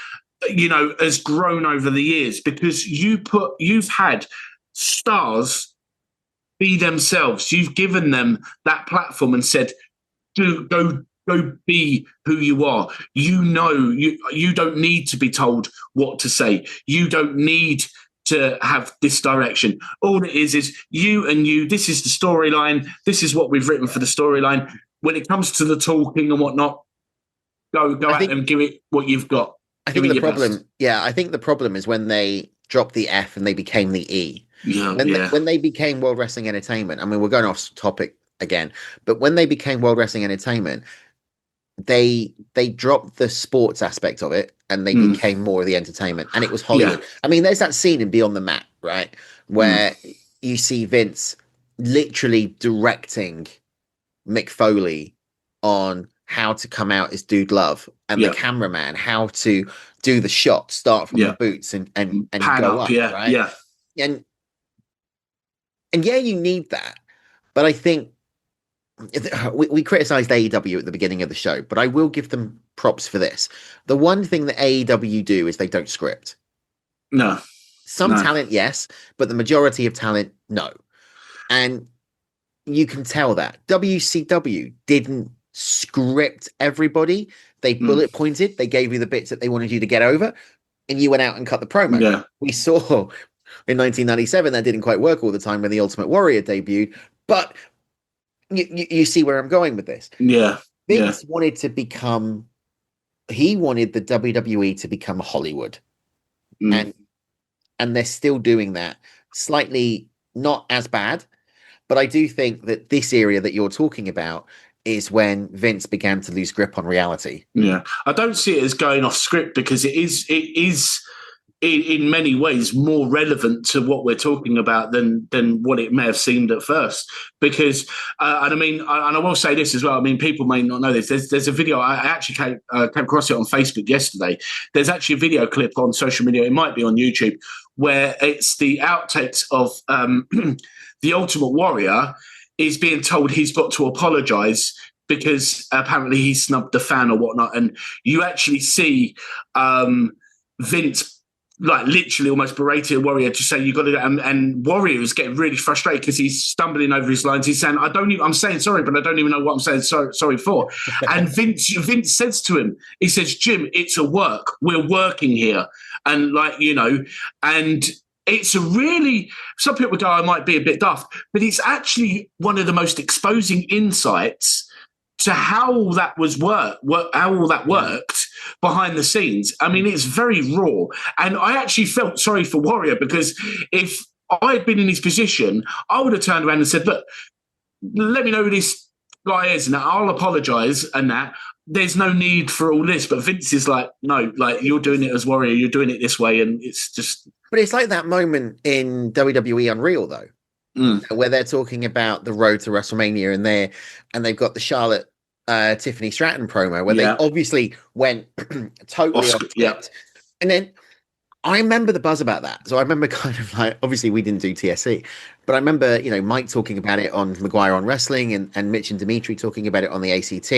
has grown over the years, because you've had stars be themselves. You've given them that platform and said, go be who you are. You don't need to be told what to say. You don't need to have this direction. All it is you and you. This is the storyline. This is what we've written for the storyline. When it comes to the talking and whatnot, go out and give it what you've got. I think the problem is when they dropped the F and they became the E. When they became World Wrestling Entertainment. I mean, we're going off topic again, but when they became World Wrestling Entertainment, they dropped the sports aspect of it and they became more of the entertainment, and it was Hollywood. I mean, there's that scene in Beyond the Mat, right, where you see Vince literally directing Mick Foley on how to come out as Dude Love, and the cameraman how to do the shot, start from the boots and go up, right? Yeah. And you need that. But I think we criticized AEW at the beginning of the show, but I will give them props for this. The one thing that AEW do is they don't script. No. Some talent, yes, but the majority of talent, no. And you can tell that. WCW didn't script everybody. They bullet pointed. They gave you the bits that they wanted you to get over, and you went out and cut the promo. Yeah. We saw in 1997 that didn't quite work all the time when the Ultimate Warrior debuted, but you see where I'm going with this. Yeah. Vince wanted to become, he wanted the WWE to become Hollywood. And they're still doing that. Slightly not as bad, but I do think that this area that you're talking about is when Vince began to lose grip on reality. Yeah. I don't see it as going off script, because it is in many ways more relevant to what we're talking about than what it may have seemed at first. Because, and I mean, and I will say this as well, I mean, people may not know this. There's a video, I actually came across it on Facebook yesterday. There's actually a video clip on social media, it might be on YouTube, where it's the outtakes of the Ultimate Warrior is being told he's got to apologize because apparently he snubbed the fan or whatnot. And you actually see Vince like literally almost berated Warrior to say you got to, and Warrior is getting really frustrated because he's stumbling over his lines. He's saying, I'm saying sorry, but I don't even know what I'm saying sorry for. And Vince says to him, he says, Jim, it's a work. We're working here. And and it's a really, some people go, I might be a bit daft, but it's actually one of the most exposing insights to how all that worked behind the scenes. I mean, it's very raw. And I actually felt sorry for Warrior, because if I had been in his position, I would have turned around and said, look, let me know who this guy is and I'll apologise and that. There's no need for all this. But Vince is like, no, like you're doing it as Warrior, you're doing it this way. And it's just... But it's like that moment in WWE Unreal, though, where they're talking about the road to WrestleMania and they've got the Charlotte Tiffany Stratton promo where they obviously went totally off script. And then I remember the buzz about that. So I remember kind of like, obviously we didn't do TSC, but I remember, Mike talking about it on Maguire on Wrestling and Mitch and Dimitri talking about it on the ACT.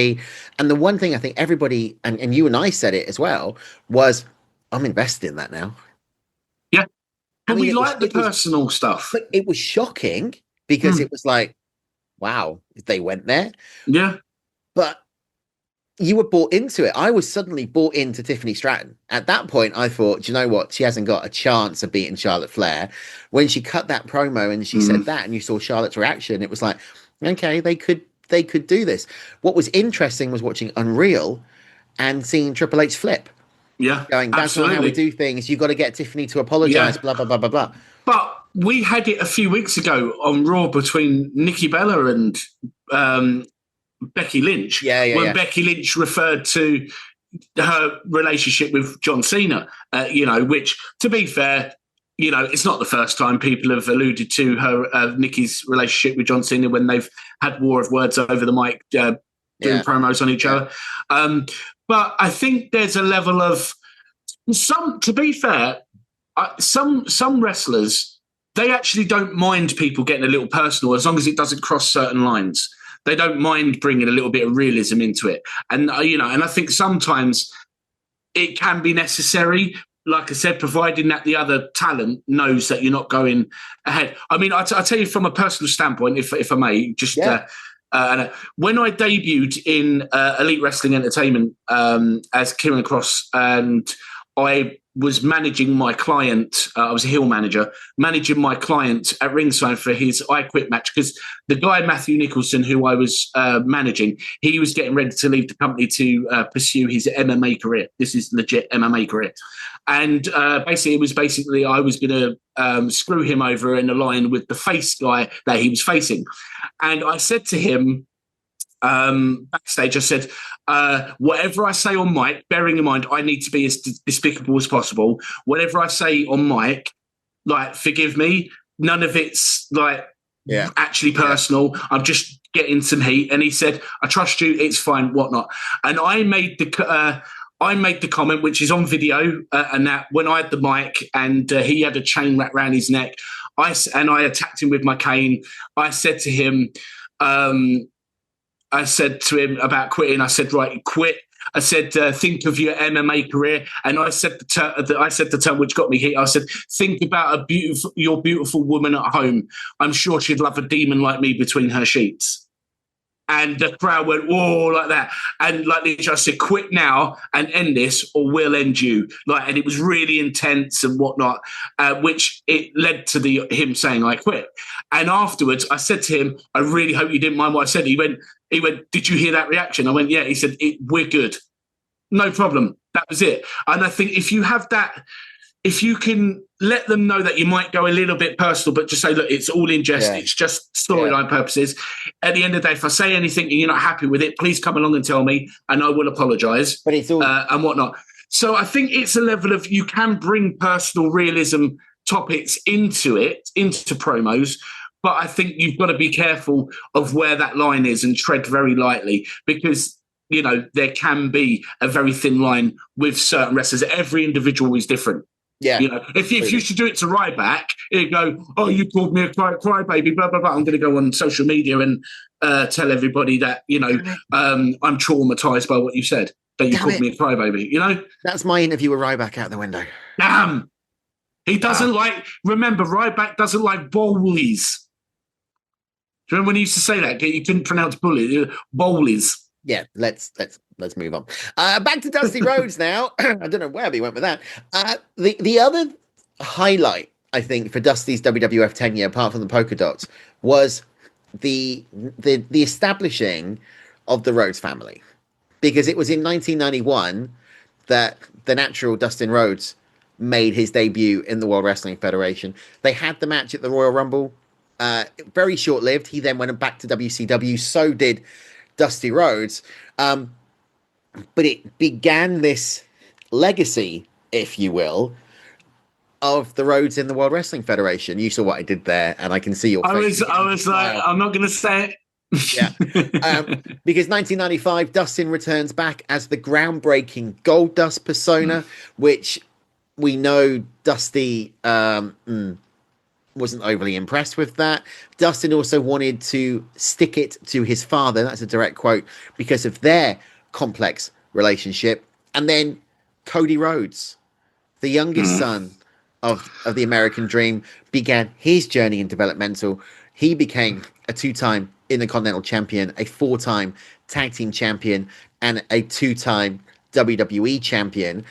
And the one thing I think everybody, and you and I said it as well, was I'm invested in that now. Yeah. I And mean, we like the personal stuff. But it was shocking because it was like, wow, they went there. Yeah. But you were bought into it. I was suddenly bought into Tiffany Stratton. At that point, I thought, do you know what? She hasn't got a chance of beating Charlotte Flair. When she cut that promo and she said that, and you saw Charlotte's reaction, it was like, okay, they could do this. What was interesting was watching Unreal and seeing Triple H flip. Yeah, going, that's not how we do things. You've got to get Tiffany to apologize, blah, blah, blah, blah, blah. But we had it a few weeks ago on Raw between Nikki Bella and Becky Lynch. When Becky Lynch referred to her relationship with John Cena, which, to be fair, it's not the first time people have alluded to her Nikki's relationship with John Cena when they've had war of words over the mic doing promos on each other. But I think there's a level of to be fair, some wrestlers, they actually don't mind people getting a little personal as long as it doesn't cross certain lines. They don't mind bringing a little bit of realism into it. And, and I think sometimes it can be necessary, like I said, providing that the other talent knows that you're not going ahead. I mean, I'll tell you from a personal standpoint, if I may, just when I debuted in Elite Wrestling Entertainment as Kieran Cross, and I was managing my client. I was a heel manager, managing my client at ringside for his I Quit match, because the guy, Matthew Nicholson, who I was managing, he was getting ready to leave the company to pursue his MMA career. This is legit MMA career. And basically I was going to screw him over in a line with the face guy that he was facing. And I said to him, backstage, I said, whatever I say on mic, bearing in mind I need to be as despicable as possible, whatever I say on mic, like, forgive me, none of it's like actually personal. I'm just getting some heat. And he said, I trust you, it's fine, whatnot. And I made the comment, which is on video, and that when I had the mic and he had a chain wrapped around his neck, I attacked him with my cane. I said to him about quitting. I said, right, quit. I said, think of your MMA career. And I said the term which got me hit. I said, think about your beautiful woman at home. I'm sure she'd love a demon like me between her sheets. And the crowd went, whoa, like that. And like I said, quit now and end this, or we'll end you. And it was really intense and whatnot, which it led to him saying, I quit. And afterwards, I said to him, I really hope you didn't mind what I said. He went, did you hear that reaction? I went, yeah. He said, we're good. No problem. That was it. And I think if you have that, if you can let them know that you might go a little bit personal, but just say, look, it's all in jest. It's just storyline purposes. At the end of the day, if I say anything and you're not happy with it, please come along and tell me, and I will apologise. But it's all and whatnot. So I think it's a level of, you can bring personal realism topics into promos, but I think you've got to be careful of where that line is and tread very lightly, because there can be a very thin line with certain wrestlers. Every individual is different. Yeah, if you should do it to Ryback, you go, oh, you called me a crybaby, blah, blah, blah. I'm going to go on social media and tell everybody that, I'm traumatized by what you said, that you called me a crybaby, That's my interview with Ryback out the window. Damn. He doesn't remember, Ryback doesn't like bullies. Do you remember when he used to say that? You couldn't pronounce bullies. Yeah, let's move on. Back to Dusty Rhodes now. I don't know where we went with that. The other highlight, I think, for Dusty's WWF tenure, apart from the polka dots, was the establishing of the Rhodes family, because it was in 1991 that the natural Dustin Rhodes made his debut in the World Wrestling Federation. They had the match at the Royal Rumble, very short-lived. He then went back to WCW. So did Dusty Rhodes, but it began this legacy, if you will, of the Rhodes in the World Wrestling Federation. You saw what I did there, and I can see your face. I was like, I'm not going to say it. Yeah, because 1995, Dustin returns back as the groundbreaking Gold Dust persona, which we know Dusty wasn't overly impressed with that. Dustin also wanted to stick it to his father. That's a direct quote, because of their complex relationship. And then Cody Rhodes, the youngest son of the American Dream, began his journey in developmental. He became a 2-time Intercontinental Champion, a 4-time Tag Team Champion, and a 2-time WWE Champion.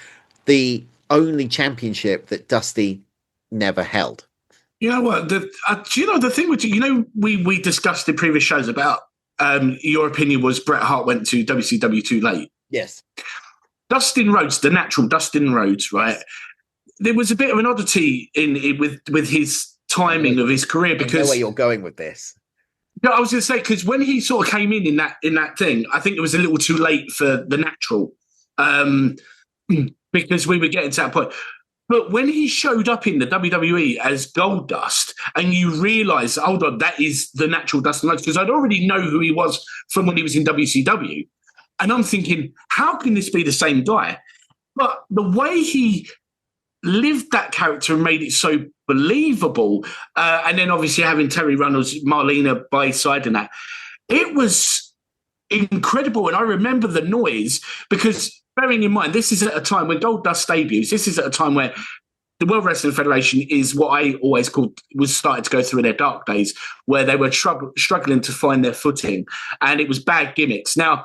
The only championship that Dusty never held. You know what? Do you know the thing with we discussed in previous shows about your opinion was Bret Hart went to WCW too late. Yes. Dustin Rhodes, the natural Dustin Rhodes, right? There was a bit of an oddity in with his timing of his career, because I know where you're going with this. No, I was going to say, because when he sort of came in that thing, I think it was a little too late for the natural, because we were getting to that point. But when he showed up in the WWE as Goldust, and you realise, hold on, that is the natural Dustin Rhodes, because I'd already know who he was from when he was in WCW. And I'm thinking, how can this be the same guy? But the way he lived that character and made it so believable, and then obviously having Terry Runnels, Marlena by his side and that, it was incredible. And I remember the noise, because bearing in mind, this is at a time when Goldust debuts. This is at a time where the World Wrestling Federation is what I always called, was starting to go through their dark days, where they were struggling to find their footing, and it was bad gimmicks. Now,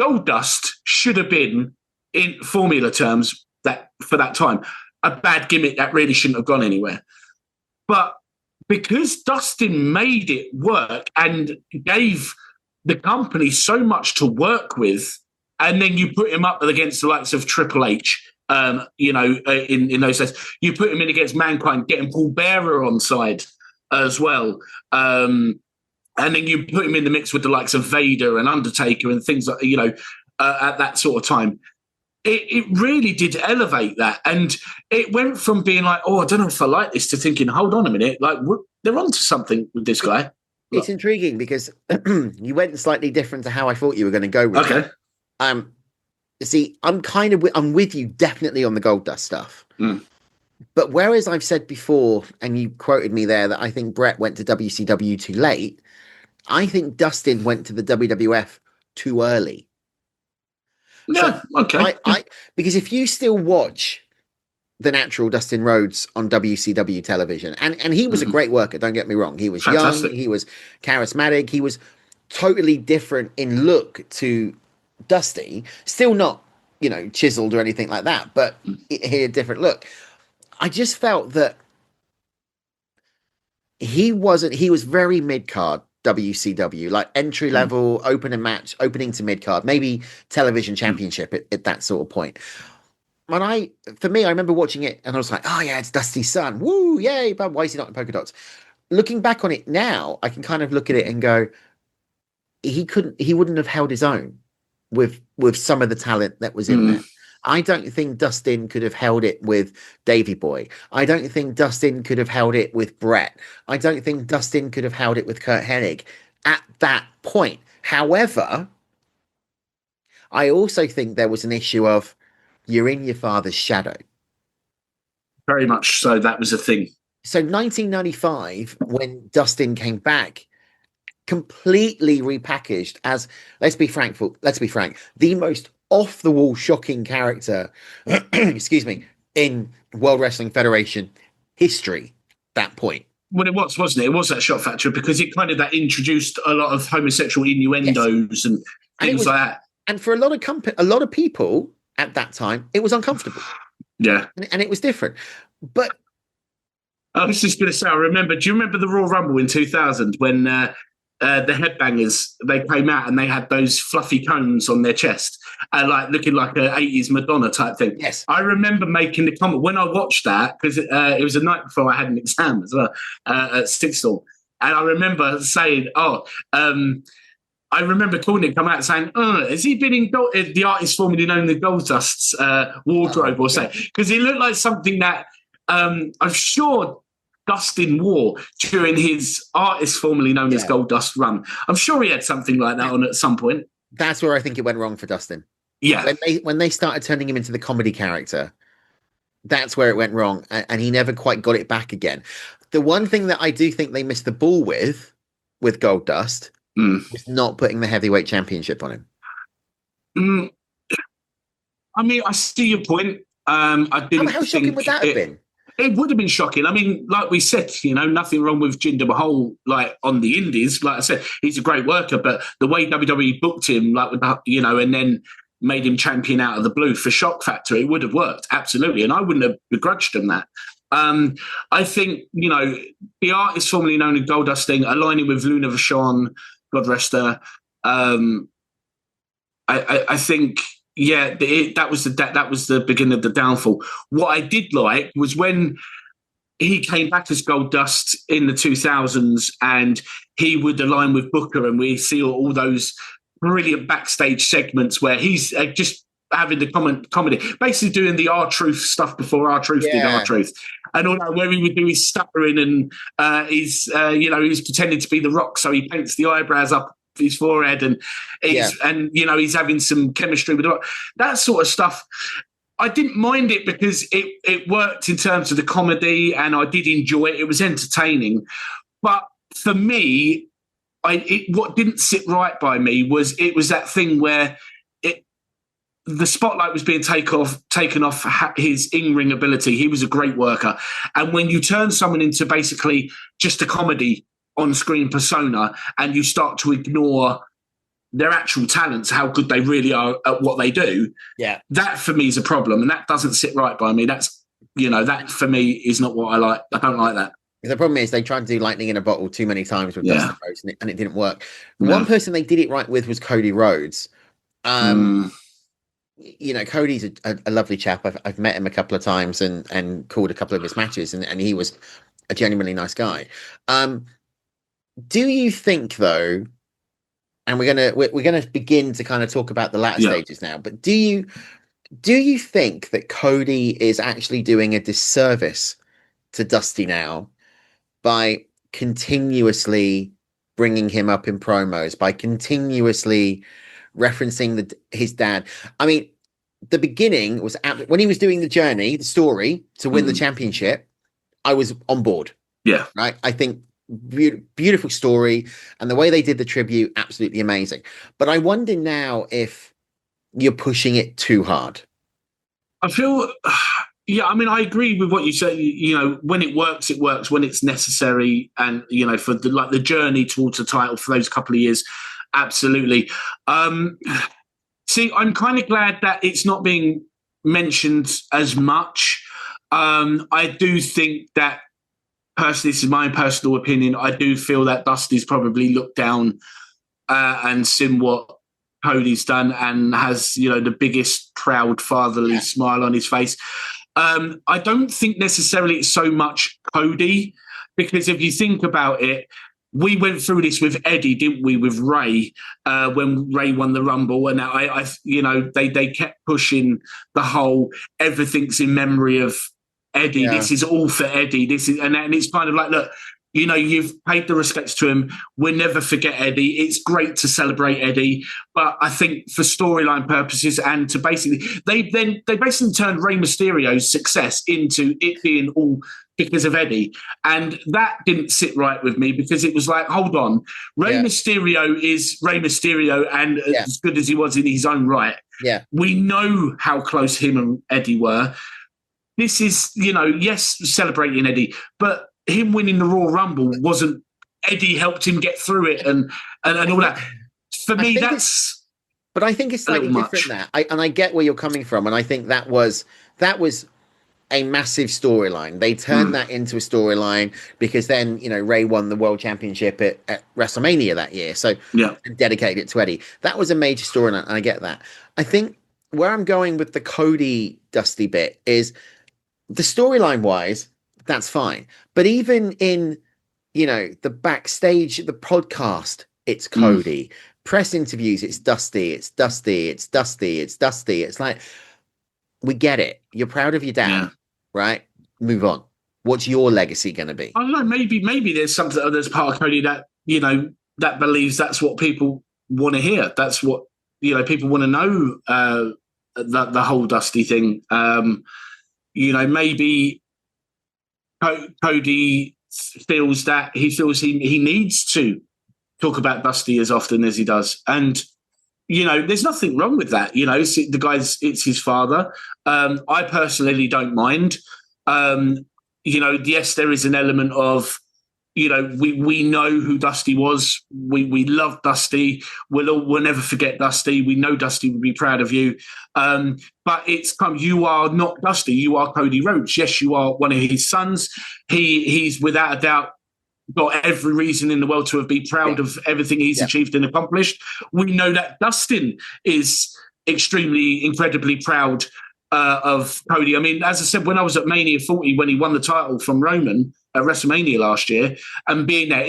Goldust should have been, in formula terms, that for that time, a bad gimmick that really shouldn't have gone anywhere. But because Dustin made it work and gave the company so much to work with, and then you put him up against the likes of Triple H, in those days, you put him in against Mankind, getting Paul Bearer on side as well. And then you put him in the mix with the likes of Vader and Undertaker and things like, at that sort of time. It really did elevate that. And it went from being like, oh, I don't know if I like this, to thinking, hold on a minute, like they're onto something with this guy. It's intriguing, because you went slightly different to how I thought you were going to go with it. See, I'm with you definitely on the Goldust stuff. But whereas I've said before, and you quoted me there, that I think Bret went to WCW too late, I think Dustin went to the WWF too early. Yeah, okay. Because if you still watch the natural Dustin Rhodes on WCW television, and he was a great worker, don't get me wrong. He was fantastic. Young, he was charismatic, he was totally different in look to Dusty. Still not, chiseled or anything like that, but he had a different look. I just felt that he was very mid-card WCW, like entry level, opening to mid-card, maybe television championship at that sort of point. I remember watching it and I was like, oh yeah, it's Dusty's son. Woo, yay, but why is he not in polka dots? Looking back on it now, I can kind of look at it and go, he wouldn't have held his own with some of the talent that was in there. I don't think Dustin could have held it with Davey Boy. I don't think Dustin could have held it with Bret. I don't think Dustin could have held it with Kurt Hennig at that point. However, I also think there was an issue of you're in your father's shadow. Very much so. That was a thing. So 1995, when Dustin came back, completely repackaged as, let's be frank, the most off-the-wall shocking character, excuse me, in World Wrestling Federation history at that point. Well, it was, wasn't it? It was that shock factor, because it kind of that introduced a lot of homosexual innuendos and things like that. And for a lot of people at that time, it was uncomfortable. Yeah. And it was different. But I was just going to say, do you remember the Royal Rumble in 2000 when the Headbangers, they came out and they had those fluffy cones on their chest, like looking like an 80s Madonna type thing? Yes. I remember making the comment when I watched that, because it was a night before I had an exam as well at Sixth Form. And I remember saying, I remember calling it, come out saying, has he been in the artist formerly known as Goldust's wardrobe or something? Because it looked like something that I'm sure Dustin wore during his artist formerly known as Goldust run. I'm sure he had something like that on at some point. That's where I think it went wrong for Dustin. Yeah. When they started turning him into the comedy character, that's where it went wrong, and he never quite got it back again. The one thing that I do think they missed the ball with Goldust was not putting the heavyweight championship on him. I mean, I see your point. I didn't. How shocking would that have been? It would have been shocking. I mean, like we said, nothing wrong with Jinder Mahal, like on the Indies. Like I said, he's a great worker, but the way WWE booked him, like and then made him champion out of the blue for shock factor, it would have worked absolutely, and I wouldn't have begrudged him that. I think the artist formerly known as Goldust thing, aligning with Luna Vachon, God rest her. I think. Yeah, that was the beginning of the downfall. What I did like was when he came back as Goldust in the 2000s, and he would align with Booker, and we see all those brilliant backstage segments where he's just having the comedy, basically doing the R-Truth stuff before R-Truth did R-Truth, and all that, where he would do his stuttering and he's pretending to be The Rock, so he paints the eyebrows up his forehead, and he's having some chemistry with that sort of stuff. I didn't mind it because it worked in terms of the comedy, and I did enjoy it. It was entertaining, but for me, what didn't sit right by me was that thing where the spotlight was being taken off his in-ring ability. He was a great worker, and when you turn someone into basically just a comedy on-screen persona, and you start to ignore their actual talents, how good they really are at what they do, that for me is a problem, and that doesn't sit right by me. That's that for me is not what I like. I don't like that. The problem is they tried to do lightning in a bottle too many times with Dusty Rhodes, and it didn't work. One person they did it right with was Cody Rhodes. Cody's a lovely chap. I've met him a couple of times and called a couple of his matches, and he was a genuinely nice guy. Do you think, though, and we're gonna begin to kind of talk about the latter stages now, but do you think that Cody is actually doing a disservice to Dusty now by continuously bringing him up in promos, by continuously referencing his dad? I mean, the beginning was when he was doing the story to win the championship, I was on board. Yeah. Right. I think beautiful story, and the way they did the tribute, absolutely amazing. But I wonder now if you're pushing it too hard. I feel, I mean, I agree with what you say. When it works, it works. When it's necessary, and for the journey towards the title for those couple of years, absolutely. See, I'm kind of glad that it's not being mentioned as much. I do think that, personally, this is my personal opinion, I do feel that Dusty's probably looked down and seen what Cody's done, and has, the biggest proud fatherly smile on his face. I don't think necessarily it's so much Cody, because if you think about it, we went through this with Eddie, didn't we, with Ray, when Ray won the Rumble, and they kept pushing the whole everything's in memory of Eddie. Yeah. This is all for Eddie. And it's kind of like, look, you've paid the respects to him. We'll never forget Eddie. It's great to celebrate Eddie, but I think for storyline purposes, and to basically, they basically turned Rey Mysterio's success into it being all because of Eddie, and that didn't sit right with me, because it was like, hold on, Rey Mysterio is Rey Mysterio, and as good as he was in his own right. Yeah, we know how close him and Eddie were. This is, yes, celebrating Eddie, but him winning the Royal Rumble wasn't. Eddie helped him get through it, and all that. For me, that's. But I think it's slightly different there. I get where you're coming from, and I think that was a massive storyline. They turned that into a storyline because then, Ray won the World Championship at WrestleMania that year, so dedicated it to Eddie. That was a major storyline, and I get that. I think where I'm going with the Cody Dusty bit is, the storyline wise, that's fine. But even in, the backstage, the podcast, it's Cody. Press interviews, it's Dusty, it's Dusty, it's Dusty, it's Dusty. It's like, we get it. You're proud of your dad, right? Move on. What's your legacy going to be? I don't know. Maybe there's something, there's part of Cody that, that believes that's what people want to hear. That's what, people want to know, the whole Dusty thing. maybe Cody feels he needs to talk about Dusty as often as he does. And, there's nothing wrong with that. It's his father. I personally don't mind. Yes, there is an element of, we know who Dusty was. We love Dusty. We'll never forget Dusty. We know Dusty would be proud of you. But you are not Dusty. You are Cody Rhodes. Yes, you are one of his sons. He's without a doubt got every reason in the world to be proud of everything he's achieved and accomplished. We know that Dustin is incredibly proud of Cody. I mean, as I said, when I was at Mania 40, when he won the title from Roman at WrestleMania last year, and being there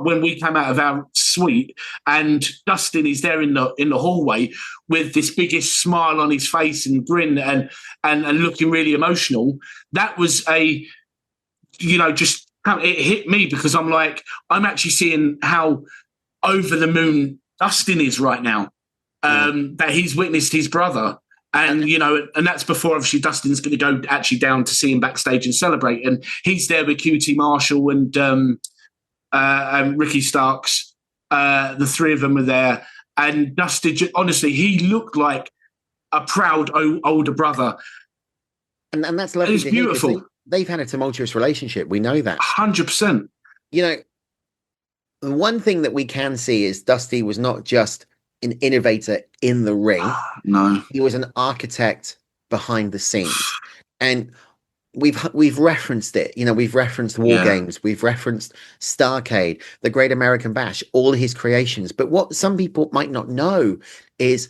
when we came out of our suite, and Dustin is there in the hallway with this biggest smile on his face and grin and looking really emotional. That was it hit me, because I'm like, I'm actually seeing how over the moon Dustin is right now, that he's witnessed his brother. And, and that's before, obviously, Dustin's going to go actually down to see him backstage and celebrate. And he's there with QT Marshall and Ricky Starks. The three of them were there. And Dustin, honestly, he looked like a proud older brother. And that's lovely. It's beautiful. They've had a tumultuous relationship. We know that. 100%. The one thing that we can see is Dusty was not just an innovator in the ring. No. He was an architect behind the scenes. And we've referenced it. We've referenced War Games. We've referenced Starrcade, the Great American Bash, all his creations. But what some people might not know is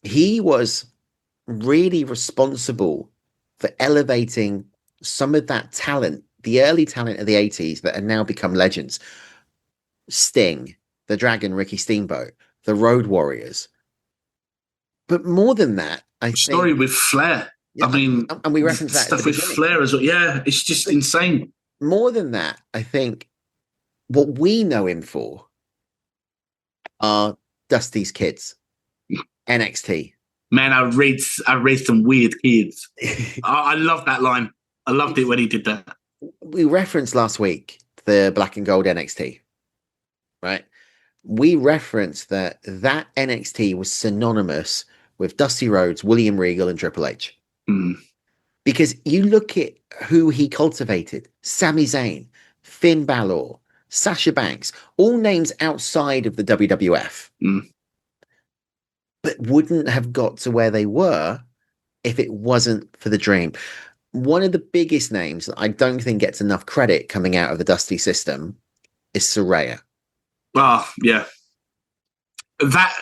he was really responsible for elevating some of that talent, the early talent of the 80s that are now become legends. Sting, the Dragon, Ricky Steamboat, the Road Warriors. But more than that, story with Flair. Yeah, and we reference that stuff with Flair as well. Yeah, it's just insane. More than that, I think what we know him for are Dusty's kids, NXT. Man, I raised some weird kids. I love that line. I loved it when he did that. We referenced last week the Black and Gold NXT, right? We referenced that NXT was synonymous with Dusty Rhodes, William Regal, and Triple H. Because you look at who he cultivated: Sami Zayn, Finn Balor, Sasha Banks, all names outside of the WWF, but wouldn't have got to where they were if it wasn't for the Dream. One of the biggest names that I don't think gets enough credit coming out of the Dusty system is Saraya. Oh, yeah. That,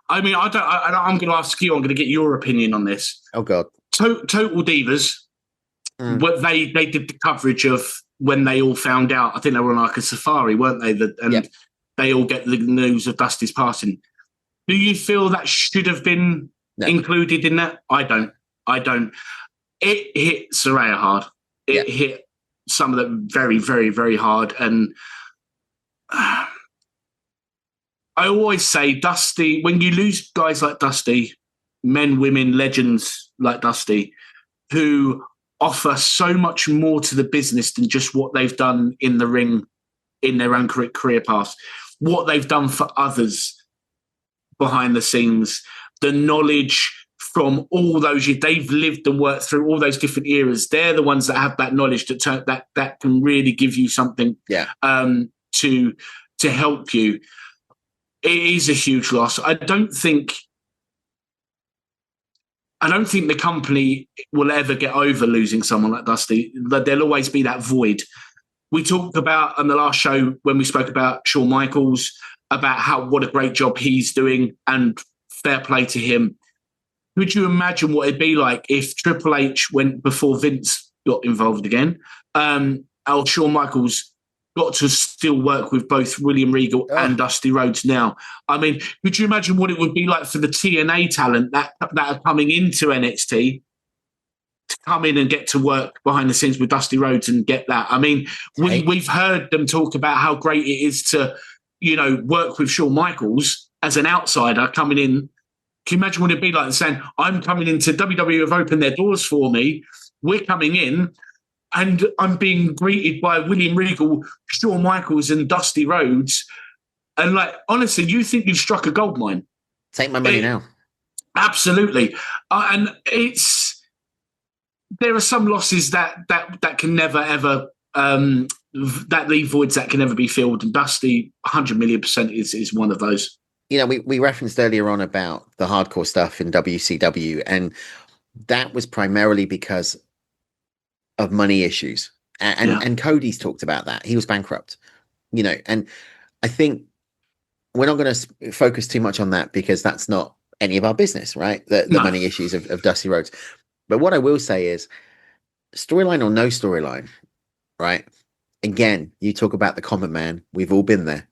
I mean, I'm going to ask you, I'm going to get your opinion on this. Oh, God. Total Divas, what they did the coverage of when they all found out. I think they were on like a safari, weren't they? They all get the news of Dusty's passing. Do you feel that should have been included in that? I don't. It hit Saraya hard. It hit some of them very, very, very hard. And I always say, Dusty, when you lose guys like Dusty, men, women, legends like Dusty, who offer so much more to the business than just what they've done in the ring in their own career path, what they've done for others behind the scenes, the knowledge from all those years, they've lived and worked through all those different eras. They're the ones that have that knowledge that can really give you something to help you. It is a huge loss. I don't think the company will ever get over losing someone like Dusty. There'll always be that void. We talked about on the last show when we spoke about Shawn Michaels, about what a great job he's doing, and fair play to him. Could you imagine what it'd be like if Triple H went before Vince got involved again? Or Shawn Michaels got to still work with both William Regal and Dusty Rhodes now. I mean, could you imagine what it would be like for the TNA talent that are coming into NXT to come in and get to work behind the scenes with Dusty Rhodes and get that? I mean, we've heard them talk about how great it is to, work with Shawn Michaels as an outsider coming in. Can you imagine what it'd be like saying, I'm coming into WWE, have opened their doors for me. we're coming in and I'm being greeted by William Regal, Shawn Michaels and Dusty Rhodes. And like, honestly, you think you've struck a gold mine. Take my money now. Absolutely. And there are some losses that can never, ever, that leave voids that can never be filled. And Dusty, 100,000,000% is one of those. You know, we referenced earlier on about the hardcore stuff in WCW, and that was primarily because of money issues. And Cody's talked about that. He was bankrupt, you know, and I think we're not going to focus too much on that because that's not any of our business, right? The money issues of Dusty Rhodes. But what I will say is, storyline or no storyline, right? Again, you talk about the common man. We've all been there.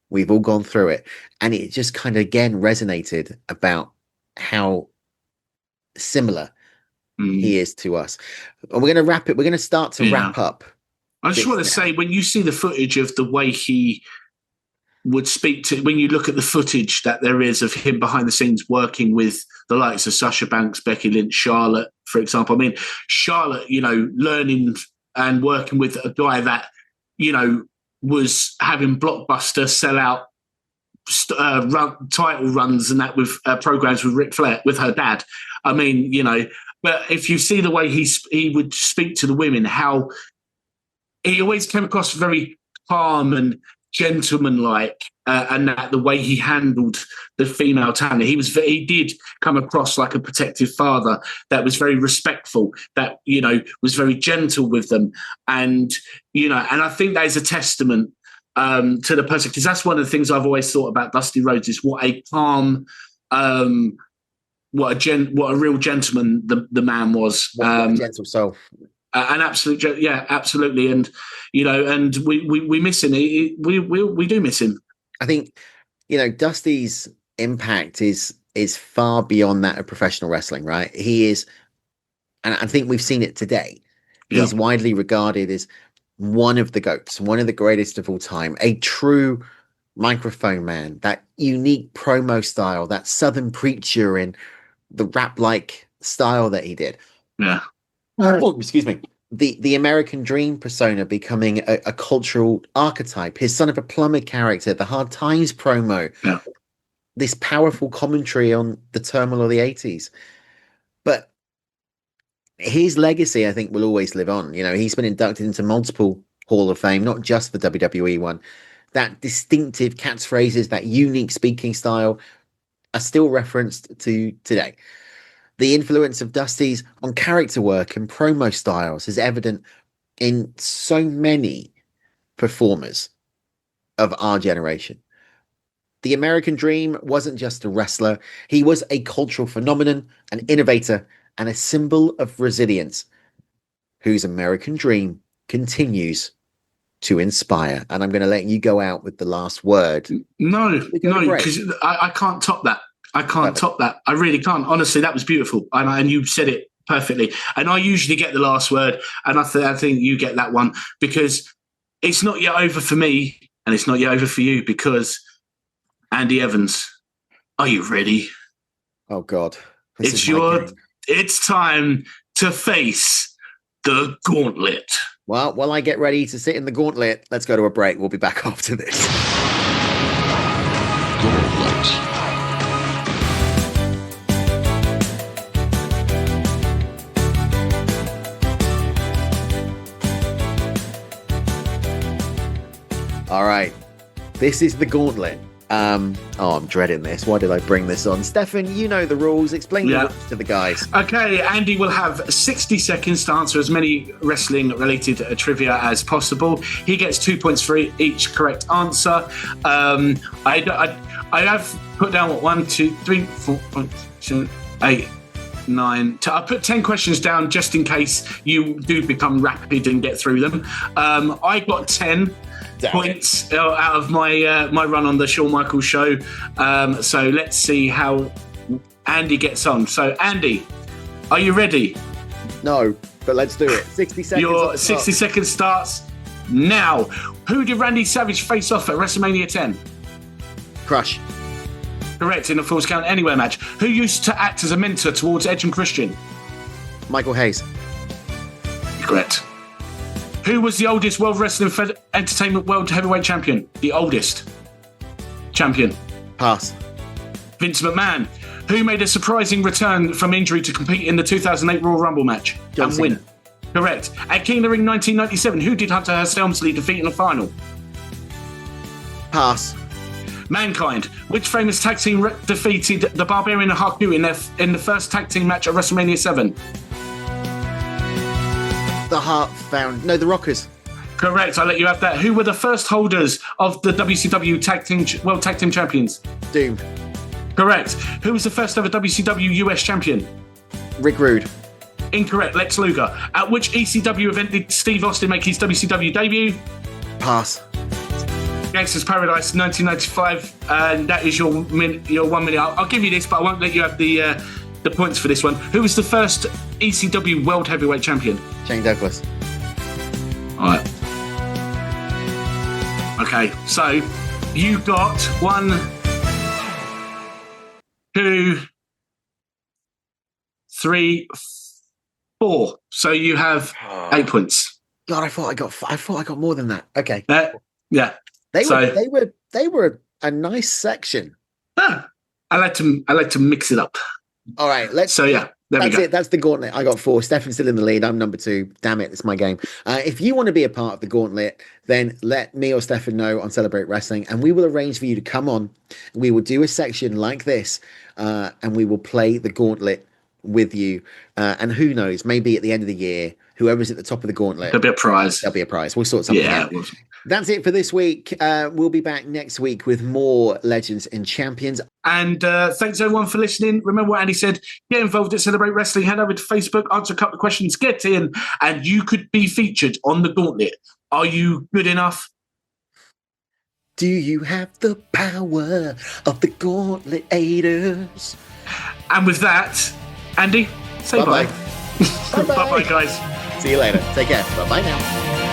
We've all gone through it. And it just kind of, again, resonated about how similar he is to us. And we're going to wrap it. We're going to start to wrap up. I just want to say, when you see the footage of the way he would speak to, when you look at the footage that there is of him behind the scenes working with the likes of Sasha Banks, Becky Lynch, Charlotte, for example. I mean, Charlotte, you know, learning and working with a guy that, you know, was having Blockbuster sell out title runs and that with programs with Ric Flair, with her dad. I mean, you know, but if you see the way he would speak to the women, how he always came across very calm and gentlemanlike, and that the way he handled the female talent, he did come across like a protective father that was very respectful, that, you know, was very gentle with them. And, you know, and I think that is a testament to the person, because that's one of the things I've always thought about Dusty Rhodes, is what a calm, what a real gentleman the man was. What a gentle soul. An absolute, absolutely, and you know, and we miss him. We do miss him. I think, you know, Dusty's impact is far beyond that of professional wrestling, right? He is, and I think we've seen it today. He's widely regarded as one of the GOATs, one of the greatest of all time, a true microphone man, that unique promo style, that Southern preacher in the rap-like style that he did. Yeah. Oh, excuse me. The American Dream persona becoming a cultural archetype. His Son of a Plumber character, the Hard Times promo. Yeah. This powerful commentary on the turmoil of the 80s. But his legacy, I think, will always live on. You know, he's been inducted into multiple Hall of Fame, not just the WWE one. That distinctive catchphrases, that unique speaking style are still referenced to today. The influence of Dusty's on character work and promo styles is evident in so many performers of our generation. The American Dream wasn't just a wrestler. He was a cultural phenomenon, an innovator, and a symbol of resilience, whose American Dream continues to inspire. And I'm going to let you go out with the last word. No, because I can't top that. I can't top that. I really can't. Honestly, that was beautiful. And you said it perfectly. And I usually get the last word. And I think you get that one, because it's not yet over for me. And it's not yet over for you, because Andy Evans, are you ready? Oh, God. It's time to face the gauntlet. Well, while I get ready to sit in the gauntlet, let's go to a break. We'll be back after this. Gauntlet. All right, this is the gauntlet. I'm dreading this. Why did I bring this on? Stefan, you know the rules. Explain the rules to the guys. Okay, Andy will have 60 seconds to answer as many wrestling-related trivia as possible. He gets 2 points for each correct answer. I have put down 1, 2, 3, 4, 5, 6, 8, 9. I put 10 questions down just in case you do become rapid and get through them. I got 10 points out of my my run on the Shawn Michaels show. So let's see how Andy gets on. So Andy, are you ready? No, but let's do it. 60 seconds. Your 60 seconds starts now. Who did Randy Savage face off at WrestleMania 10? Crush. Correct, in a Falls Count Anywhere match. Who used to act as a mentor towards Edge and Christian? Michael Hayes. Incorrect. Who was the oldest World Wrestling Entertainment World Heavyweight Champion? The oldest champion. Pass. Vince McMahon. Who made a surprising return from injury to compete in the 2008 Royal Rumble match John and win? Correct. At King of the Ring 1997, who did Hunter Hearst Helmsley defeat in the final? Pass. Mankind. Which famous tag team defeated the Barbarian and Haku in the first tag team match at WrestleMania 7? The Rockers. Correct. I'll let you have that. Who were the first holders of the WCW World Tag Team Champions? Doom. Correct. Who was the first ever WCW US Champion? Rick Rude. Incorrect. Lex Luger. At which ECW event did Steve Austin make his WCW debut? Pass. Gangster's Paradise 1995. And that is your 1 minute. I'll give you this, but I won't let you have the points for this one. Who was the first ECW World Heavyweight Champion? Shane Douglas. All right. Okay, so you got 1, 2, 3, 4. So you have 8 points. God, I thought I got more than that. Okay. Yeah. They were a nice section. I like to mix it up. All right, There we go. it. That's the gauntlet. I got 4. Stefan's still in the lead. I'm number 2. Damn it, it's my game. If you want to be a part of the gauntlet, then let me or Stefan know on Celebrate Wrestling, and we will arrange for you to come on. We will do a section like this, and we will play the gauntlet with you. And who knows, maybe at the end of the year, whoever's at the top of the gauntlet, there'll be a prize. We'll sort something out. Yeah. That's it for this week. We'll be back next week with more Legends and Champions. And thanks everyone for listening. Remember what Andy said, get involved at Celebrate Wrestling, head over to Facebook, answer a couple of questions, get in, and you could be featured on the gauntlet. Are you good enough? Do you have the power of the gauntletators? And with that, Andy, say bye. Bye-bye. Bye-bye, guys. See you later. Take care. Bye-bye now.